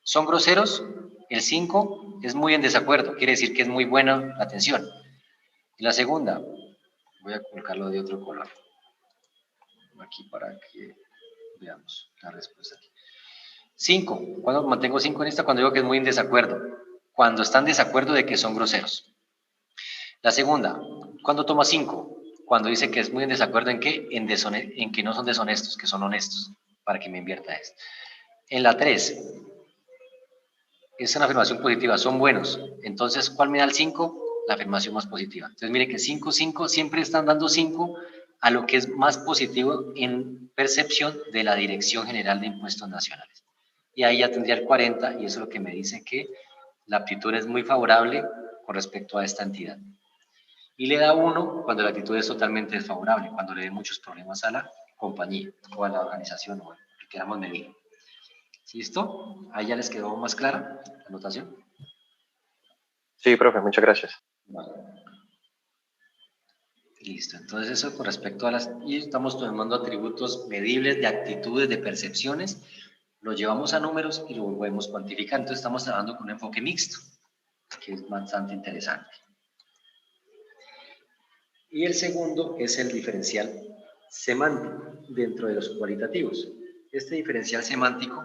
S1: ¿son groseros? El 5 es muy en desacuerdo, quiere decir que es muy buena la atención. Y la segunda, voy a colocarlo de otro color, aquí para que veamos la respuesta aquí. 5, ¿cuándo mantengo 5 en esta? Cuando digo que es muy en desacuerdo, cuando está en desacuerdo de que son groseros. La segunda, ¿cuándo toma 5? Cuando dice que es muy en desacuerdo en qué, en que no son deshonestos, que son honestos, para que me invierta esto. En la 3, es una afirmación positiva, son buenos. Entonces, ¿cuál me da el 5? La afirmación más positiva. Entonces, mire que 5, 5, siempre están dando 5 a lo que es más positivo en percepción de la Dirección General de Impuestos Nacionales. Y ahí ya tendría el 40, y eso es lo que me dice que la aptitud es muy favorable con respecto a esta entidad. Y le da 1 cuando la actitud es totalmente desfavorable, cuando le dé muchos problemas a la compañía o a la organización o a lo que queramos medir. ¿Listo? Ahí ya les quedó más clara la anotación.
S2: Sí, profe, muchas gracias.
S1: Vale. Listo, entonces eso con respecto a las... Y estamos tomando atributos medibles de actitudes, de percepciones, lo llevamos a números y lo volvemos a cuantificar. Entonces estamos trabajando con un enfoque mixto, que es bastante interesante. Y el segundo es el diferencial semántico dentro de los cualitativos. Este diferencial semántico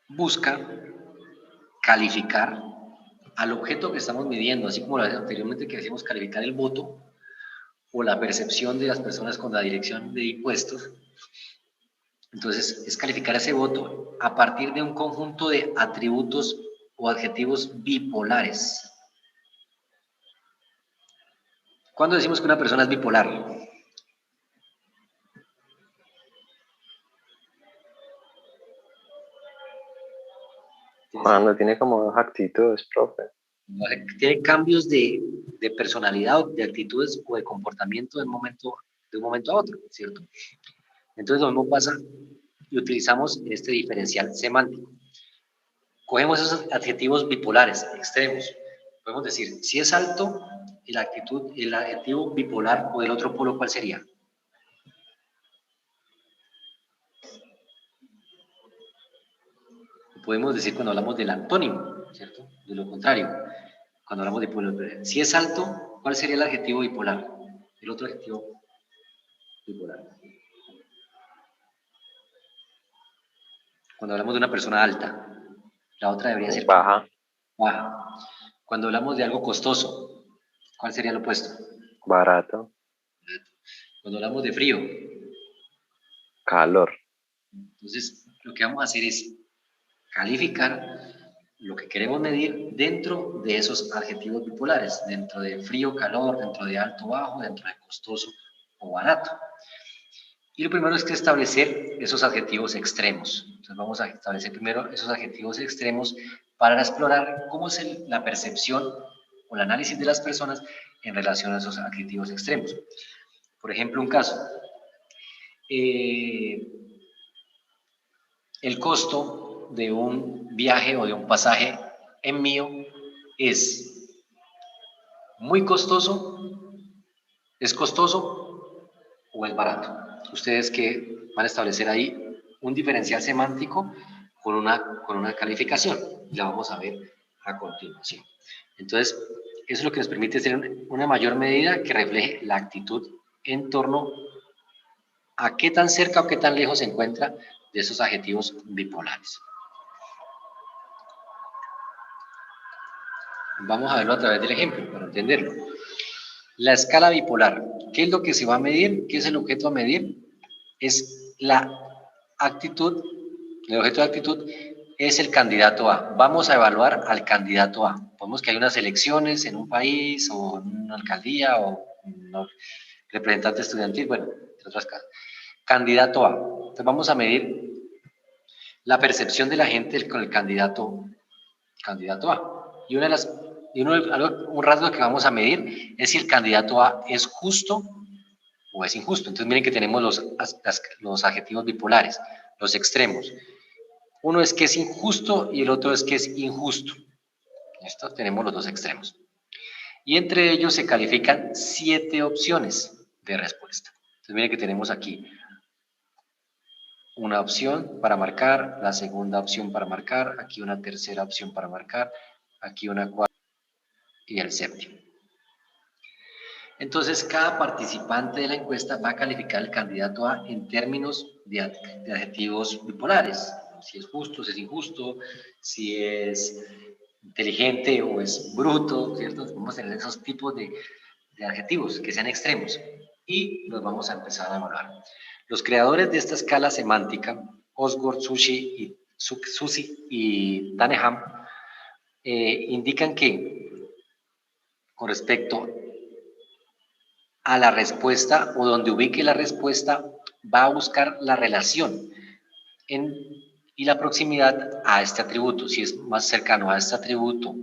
S1: busca calificar al objeto que estamos midiendo, así como anteriormente que decíamos calificar el voto o la percepción de las personas con la dirección de impuestos. Entonces, es calificar ese voto a partir de un conjunto de atributos o adjetivos bipolares. ¿Cuándo decimos que una persona es bipolar?
S2: Cuando tiene como dos actitudes, profe.
S1: Tiene cambios de personalidad o de actitudes o de comportamiento de un momento a otro, ¿cierto? Entonces lo mismo pasa y utilizamos este diferencial semántico. Cogemos esos adjetivos bipolares, extremos. Podemos decir, si es alto, el adjetivo bipolar o del otro polo, ¿cuál sería? Podemos decir cuando hablamos del antónimo, ¿cierto? De lo contrario, cuando hablamos de polo. Si es alto, ¿cuál sería el adjetivo bipolar? El otro adjetivo bipolar. Cuando hablamos de una persona alta, la otra debería ser
S2: Baja.
S1: baja. Cuando hablamos de algo costoso, ¿cuál sería lo opuesto?
S2: Barato.
S1: Cuando hablamos de frío,
S2: Calor.
S1: entonces lo que vamos a hacer es calificar lo que queremos medir dentro de esos adjetivos bipolares, dentro de frío, calor, dentro de alto, bajo, dentro de costoso o barato. Y lo primero es que establecer esos adjetivos extremos. Entonces vamos a establecer primero esos adjetivos extremos para explorar cómo es la percepción o el análisis de las personas en relación a esos adjetivos extremos. Por ejemplo, un caso. El costo de un viaje o de un pasaje en mío es muy costoso, es costoso o es barato. Ustedes que van a establecer ahí un diferencial semántico con una calificación. La vamos a ver a continuación. Entonces, eso es lo que nos permite tener una mayor medida que refleje la actitud en torno a qué tan cerca o qué tan lejos se encuentra de esos adjetivos bipolares. Vamos a verlo a través del ejemplo para entenderlo. La escala bipolar, ¿qué es lo que se va a medir? ¿Qué es el objeto a medir? Es la actitud, el objeto de actitud es el candidato A. Vamos a evaluar al candidato A. Podemos que hay unas elecciones en un país o en una alcaldía o un representante estudiantil, bueno, entre otras cosas. Candidato A. Entonces vamos a medir la percepción de la gente con el candidato A. Y un rasgo que vamos a medir es si el candidato A es justo o es injusto. Entonces miren que tenemos los adjetivos bipolares, los extremos. Uno es que es injusto y el otro es que es injusto. ¿Listo? Tenemos los dos extremos. Y entre ellos se califican 7 opciones de respuesta. Entonces miren que tenemos aquí una opción para marcar, la segunda opción para marcar, aquí una tercera opción para marcar, aquí una cuarta y el séptimo. Entonces, cada participante de la encuesta va a calificar al candidato A en términos de adjetivos bipolares. Si es justo, si es injusto, si es inteligente o es bruto, ¿cierto? Vamos a tener esos tipos de adjetivos que sean extremos y los vamos a empezar a evaluar. Los creadores de esta escala semántica, Osgood, Susi y Taneham, indican que con respecto a la respuesta o donde ubique la respuesta, va a buscar la relación y la proximidad a este atributo, si es más cercano a este atributo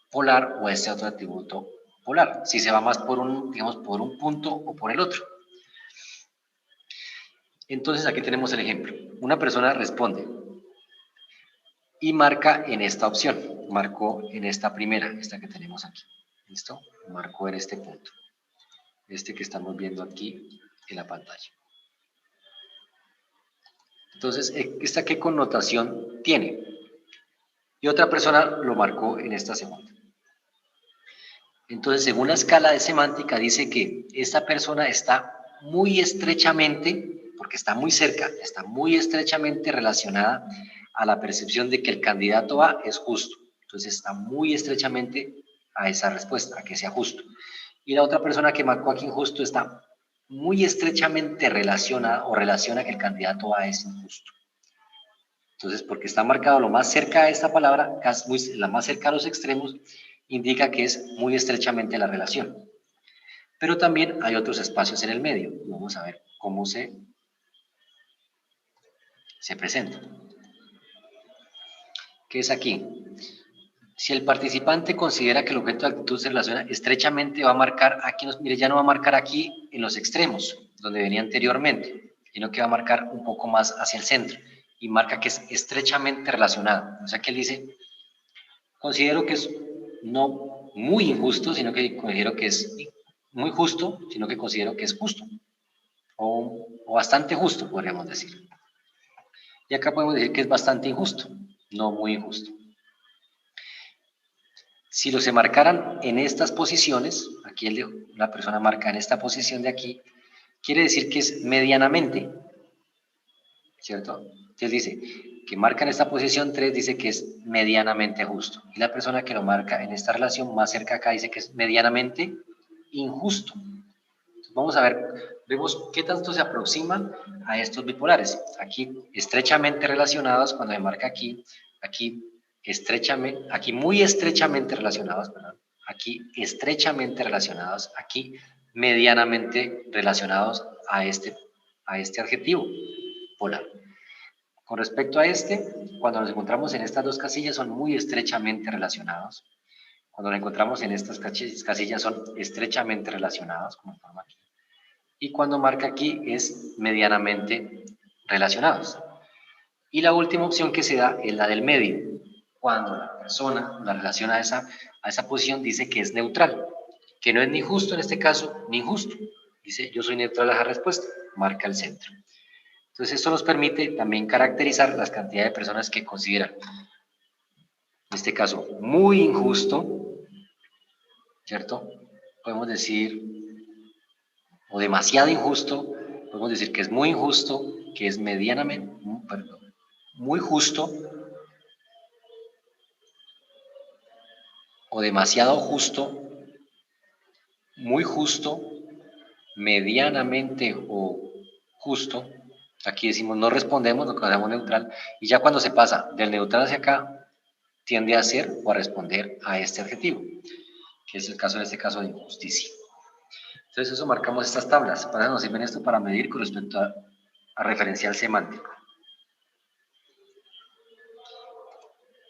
S1: polar o a este otro atributo polar, si se va más por por un punto o por el otro. Entonces aquí tenemos el ejemplo. Una persona responde y marca en esta opción, marcó en esta primera, esta que tenemos aquí. ¿Listo? Marcó en este punto. Este que estamos viendo aquí en la pantalla. Entonces, ¿esta qué connotación tiene? Y otra persona lo marcó en esta segunda. Entonces, según la escala de semántica, dice que esta persona está muy estrechamente, porque está muy cerca, está muy estrechamente relacionada a la percepción de que el candidato A es justo. Entonces, está muy estrechamente a esa respuesta, a que sea justo. Y la otra persona que marcó aquí injusto está muy estrechamente relaciona que el candidato A es injusto. Entonces, porque está marcado lo más cerca de esta palabra, la más cerca a los extremos, indica que es muy estrechamente la relación. Pero también hay otros espacios en el medio. Vamos a ver cómo se presenta. ¿Qué es aquí? Si el participante considera que el objeto de actitud se relaciona estrechamente, va a marcar aquí, mire, ya no va a marcar aquí en los extremos, donde venía anteriormente, sino que va a marcar un poco más hacia el centro, y marca que es estrechamente relacionado. O sea que él dice, considero que es no muy injusto, sino que considero que es muy justo, sino que considero que es justo, o bastante justo, podríamos decir. Y acá podemos decir que es bastante injusto, no muy injusto. Si lo se marcaran en estas posiciones, aquí la persona marca en esta posición de aquí, quiere decir que es medianamente, ¿cierto? Entonces dice, que marca en esta posición 3 dice que es medianamente justo. Y la persona que lo marca en esta relación más cerca acá dice que es medianamente injusto. Entonces, vamos a ver, vemos qué tanto se aproximan a estos bipolares. Aquí estrechamente relacionados, cuando se marca aquí, aquí estrechamente, aquí muy estrechamente relacionados, perdón, aquí estrechamente relacionados, aquí medianamente relacionados a este adjetivo polar. Con respecto a este, cuando nos encontramos en estas dos casillas son muy estrechamente relacionados. Cuando nos encontramos en estas casillas son estrechamente relacionados, como forma aquí. Y cuando marca aquí es medianamente relacionados. Y la última opción que se da es la del medio. Cuando la persona la relaciona a esa posición dice que es neutral, que no es ni justo en este caso, ni injusto. Dice, yo soy neutral a la respuesta, marca el centro. Entonces, esto nos permite también caracterizar las cantidades de personas que consideran, en este caso, muy injusto, ¿cierto? Podemos decir, o demasiado injusto, podemos decir que es muy injusto, que es medianamente, perdón, muy justo, o demasiado justo, muy justo, medianamente o justo. Aquí decimos no respondemos, lo que hacemos neutral, y ya cuando se pasa del neutral hacia acá, tiende a ser o a responder a este adjetivo, que es el caso en este caso de injusticia. Entonces eso marcamos estas tablas. Para eso nos sirven esto para medir con respecto a referencial semántico.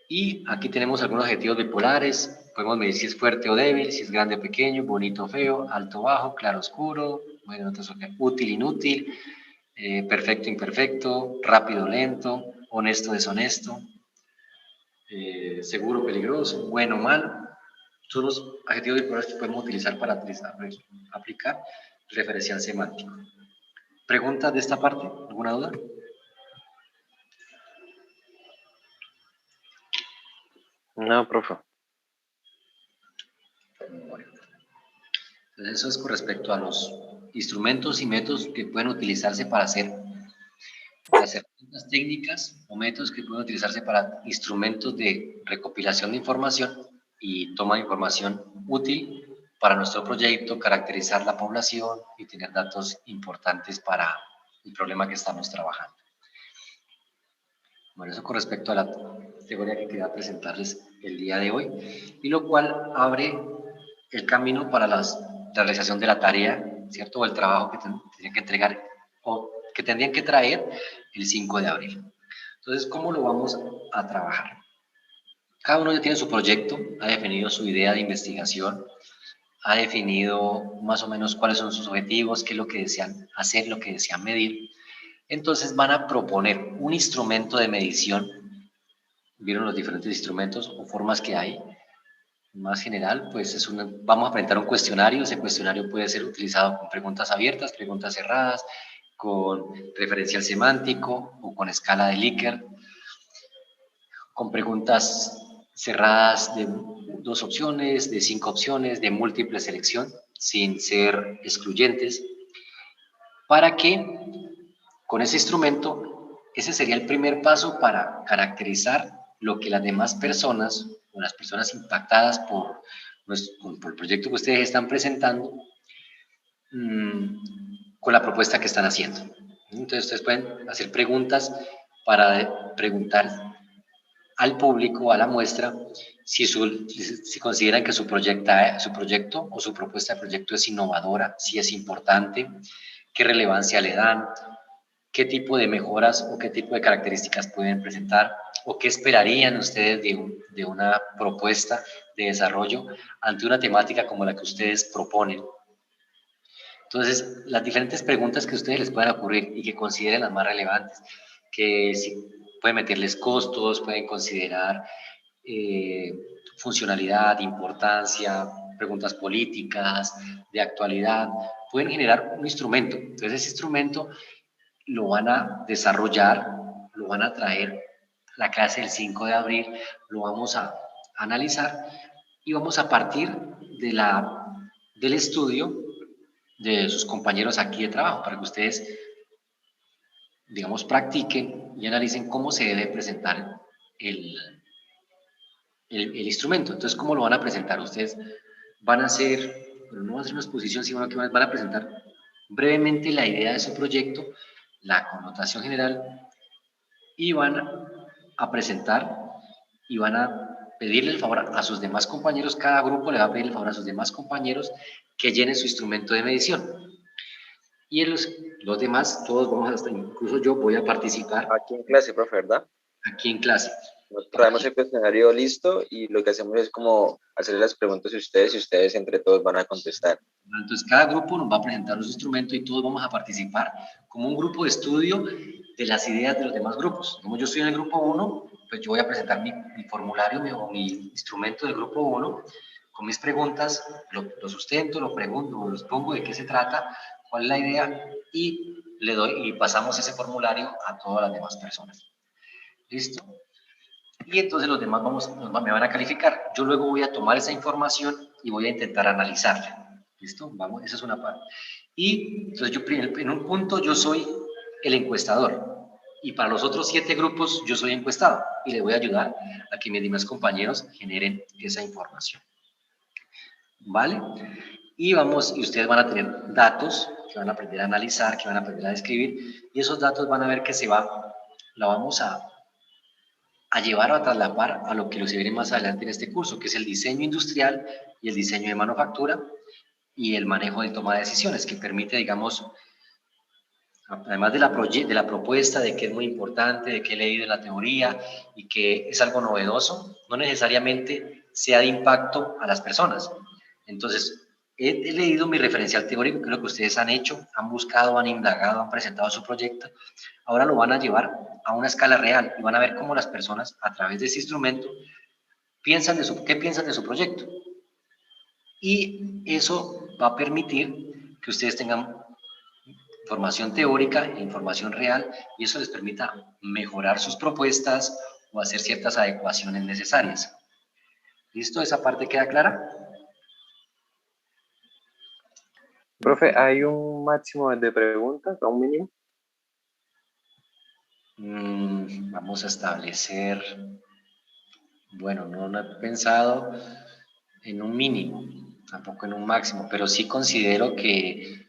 S1: Y aquí tenemos algunos adjetivos bipolares. Podemos medir si es fuerte o débil, si es grande o pequeño, bonito o feo, alto o bajo, claro o oscuro, bueno, útil inútil, perfecto imperfecto, rápido rápido, lento, honesto deshonesto, seguro peligroso, bueno malo. Son los adjetivos bipolares que podemos utilizar para aplicar referencial semántico. ¿Preguntas de esta parte? ¿Alguna duda?
S2: No, profe.
S1: Bueno. Entonces eso es con respecto a los instrumentos y métodos que pueden utilizarse para hacer las herramientas técnicas o métodos que pueden utilizarse para instrumentos de recopilación de información y toma de información útil para nuestro proyecto, caracterizar la población y tener datos importantes para el problema que estamos trabajando. Bueno, eso con respecto a la teoría que quería presentarles el día de hoy, y lo cual abre el camino para la realización de la tarea, ¿cierto? O el trabajo que tendrían que entregar o que tendrían que traer el 5 de abril. Entonces, ¿cómo lo vamos a trabajar? Cada uno ya tiene su proyecto, ha definido su idea de investigación, ha definido más o menos cuáles son sus objetivos, qué es lo que desean hacer, lo que desean medir. Entonces van a proponer un instrumento de medición. ¿Vieron los diferentes instrumentos o formas que hay? Más general, pues vamos a presentar un cuestionario. Ese cuestionario puede ser utilizado con preguntas abiertas, preguntas cerradas, con referencial semántico o con escala de Likert, con preguntas cerradas de 2 opciones, de 5 opciones, de múltiple selección, sin ser excluyentes, para que con ese instrumento, ese sería el primer paso para caracterizar lo que las demás personas o las personas impactadas por el proyecto que ustedes están presentando con la propuesta que están haciendo. Entonces ustedes pueden hacer preguntas para preguntar al público, a la muestra, si consideran que su proyecto o su propuesta de proyecto es innovadora, si es importante, qué relevancia le dan, qué tipo de mejoras o qué tipo de características pueden presentar o qué esperarían ustedes de una propuesta de desarrollo ante una temática como la que ustedes proponen. Entonces, las diferentes preguntas que a ustedes les puedan ocurrir y que consideren las más relevantes, que si pueden meterles costos, pueden considerar funcionalidad, importancia, preguntas políticas, de actualidad, pueden generar un instrumento. Entonces, ese instrumento lo van a desarrollar, lo van a traer la clase del 5 de abril, lo vamos a analizar y vamos a partir del estudio de sus compañeros aquí de trabajo, para que ustedes digamos, practiquen y analicen cómo se debe presentar el instrumento. Entonces, ¿cómo lo van a presentar? Ustedes van a hacer, bueno, no van a hacer una exposición, sino que van a presentar brevemente la idea de su proyecto, la connotación general, y van a presentar y van a pedirle el favor a sus demás compañeros, cada grupo le va a pedir el favor a sus demás compañeros que llenen su instrumento de medición. Y en los demás, todos vamos a estar, incluso yo voy a participar
S2: Aquí en clase, profe, ¿verdad?
S1: aquí en clase.
S2: Nos traemos el cuestionario listo y lo que hacemos es como hacer las preguntas a ustedes y ustedes entre todos van a contestar.
S1: Entonces, cada grupo nos va a presentar su instrumento y todos vamos a participar como un grupo de estudio de las ideas de los demás grupos. Como yo estoy en el grupo 1, pues yo voy a presentar mi formulario o mi instrumento del grupo 1 con mis preguntas, lo sustento, lo pregunto, lo pongo de qué se trata, cuál es la idea y le doy y pasamos ese formulario a todas las demás personas. ¿Listo? Y entonces los demás me van a calificar. Yo luego voy a tomar esa información y voy a intentar analizarla. ¿Listo? Vamos, esa es una parte. Y entonces yo en un punto yo soy el encuestador y para los otros 7 grupos yo soy encuestado y le voy a ayudar a que mis demás compañeros generen esa información. ¿Vale? Y ustedes van a tener datos que van a aprender a analizar, que van a aprender a describir y esos datos van a ver que la vamos a llevar o a trasladar a lo que se viene más adelante en este curso, que es el diseño industrial y el diseño de manufactura y el manejo de toma de decisiones, que permite, digamos, además de la propuesta, de que es muy importante, de que he leído en la teoría y que es algo novedoso, no necesariamente sea de impacto a las personas. Entonces, he leído mi referencial teórico, que es lo que ustedes han hecho, han buscado, han indagado, han presentado su proyecto. Ahora lo van a llevar a una escala real y van a ver cómo las personas, a través de ese instrumento, qué piensan de su proyecto. Y eso va a permitir que ustedes tengan información teórica e información real y eso les permita mejorar sus propuestas o hacer ciertas adecuaciones necesarias. ¿Listo? ¿Esa parte queda clara?
S2: Profe, ¿hay un máximo de preguntas o un mínimo?
S1: Vamos a establecer, bueno, no he pensado en un mínimo, tampoco en un máximo, pero sí considero que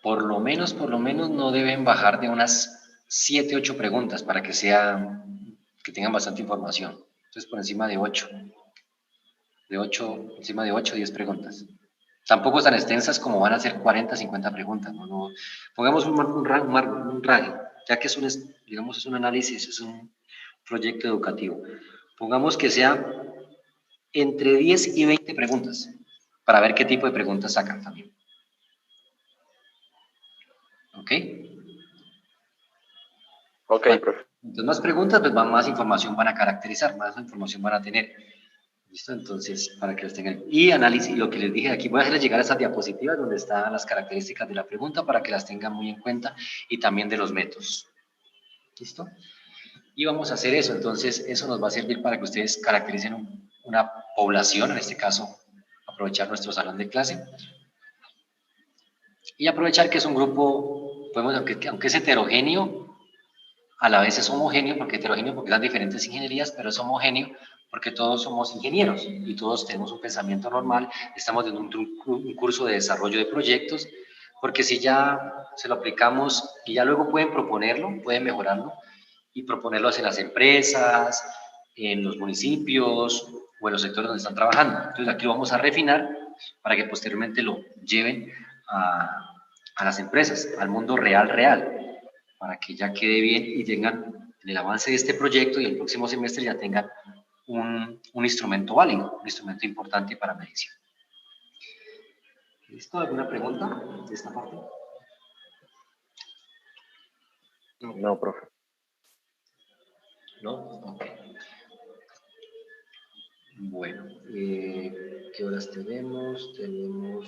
S1: por lo menos no deben bajar de unas 7, 8 preguntas para que tengan bastante información. Entonces, por encima de 8, encima de 8, 10 preguntas. Tampoco tan extensas como van a ser 40, 50 preguntas. No. Pongamos un rango, ya que es un análisis, es un proyecto educativo. Pongamos que sea entre 10 y 20 preguntas, para ver qué tipo de preguntas sacan también. ¿Ok?
S2: Ok, profe.
S1: Entonces, más preguntas, pues más información van a caracterizar, más información van a tener. ¿Listo? Entonces, para que los tengan. Y análisis, lo que les dije aquí, voy a hacerles llegar a esas diapositivas donde están las características de la pregunta para que las tengan muy en cuenta y también de los métodos. ¿Listo? Y vamos a hacer eso. Entonces, eso nos va a servir para que ustedes caractericen una población, en este caso, aprovechar nuestro salón de clase. Y aprovechar que es un grupo, aunque es heterogéneo, a la vez es homogéneo, porque dan diferentes ingenierías, pero es homogéneo porque todos somos ingenieros y todos tenemos un pensamiento normal, estamos en un curso de desarrollo de proyectos, porque si ya se lo aplicamos y ya luego pueden proponerlo, pueden mejorarlo y proponerlo en las empresas, en los municipios o en los sectores donde están trabajando. Entonces aquí lo vamos a refinar para que posteriormente lo lleven a las empresas, al mundo real, para que ya quede bien y tengan en el avance de este proyecto y el próximo semestre ya tengan un instrumento válido, un instrumento importante para medición. ¿Listo? ¿Alguna pregunta de esta parte?
S2: No, profe.
S1: ¿No? Ok. Bueno, ¿qué horas tenemos? Tenemos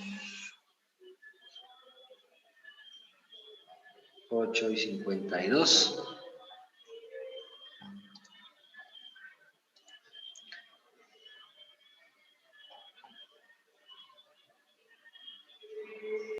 S1: 8:52.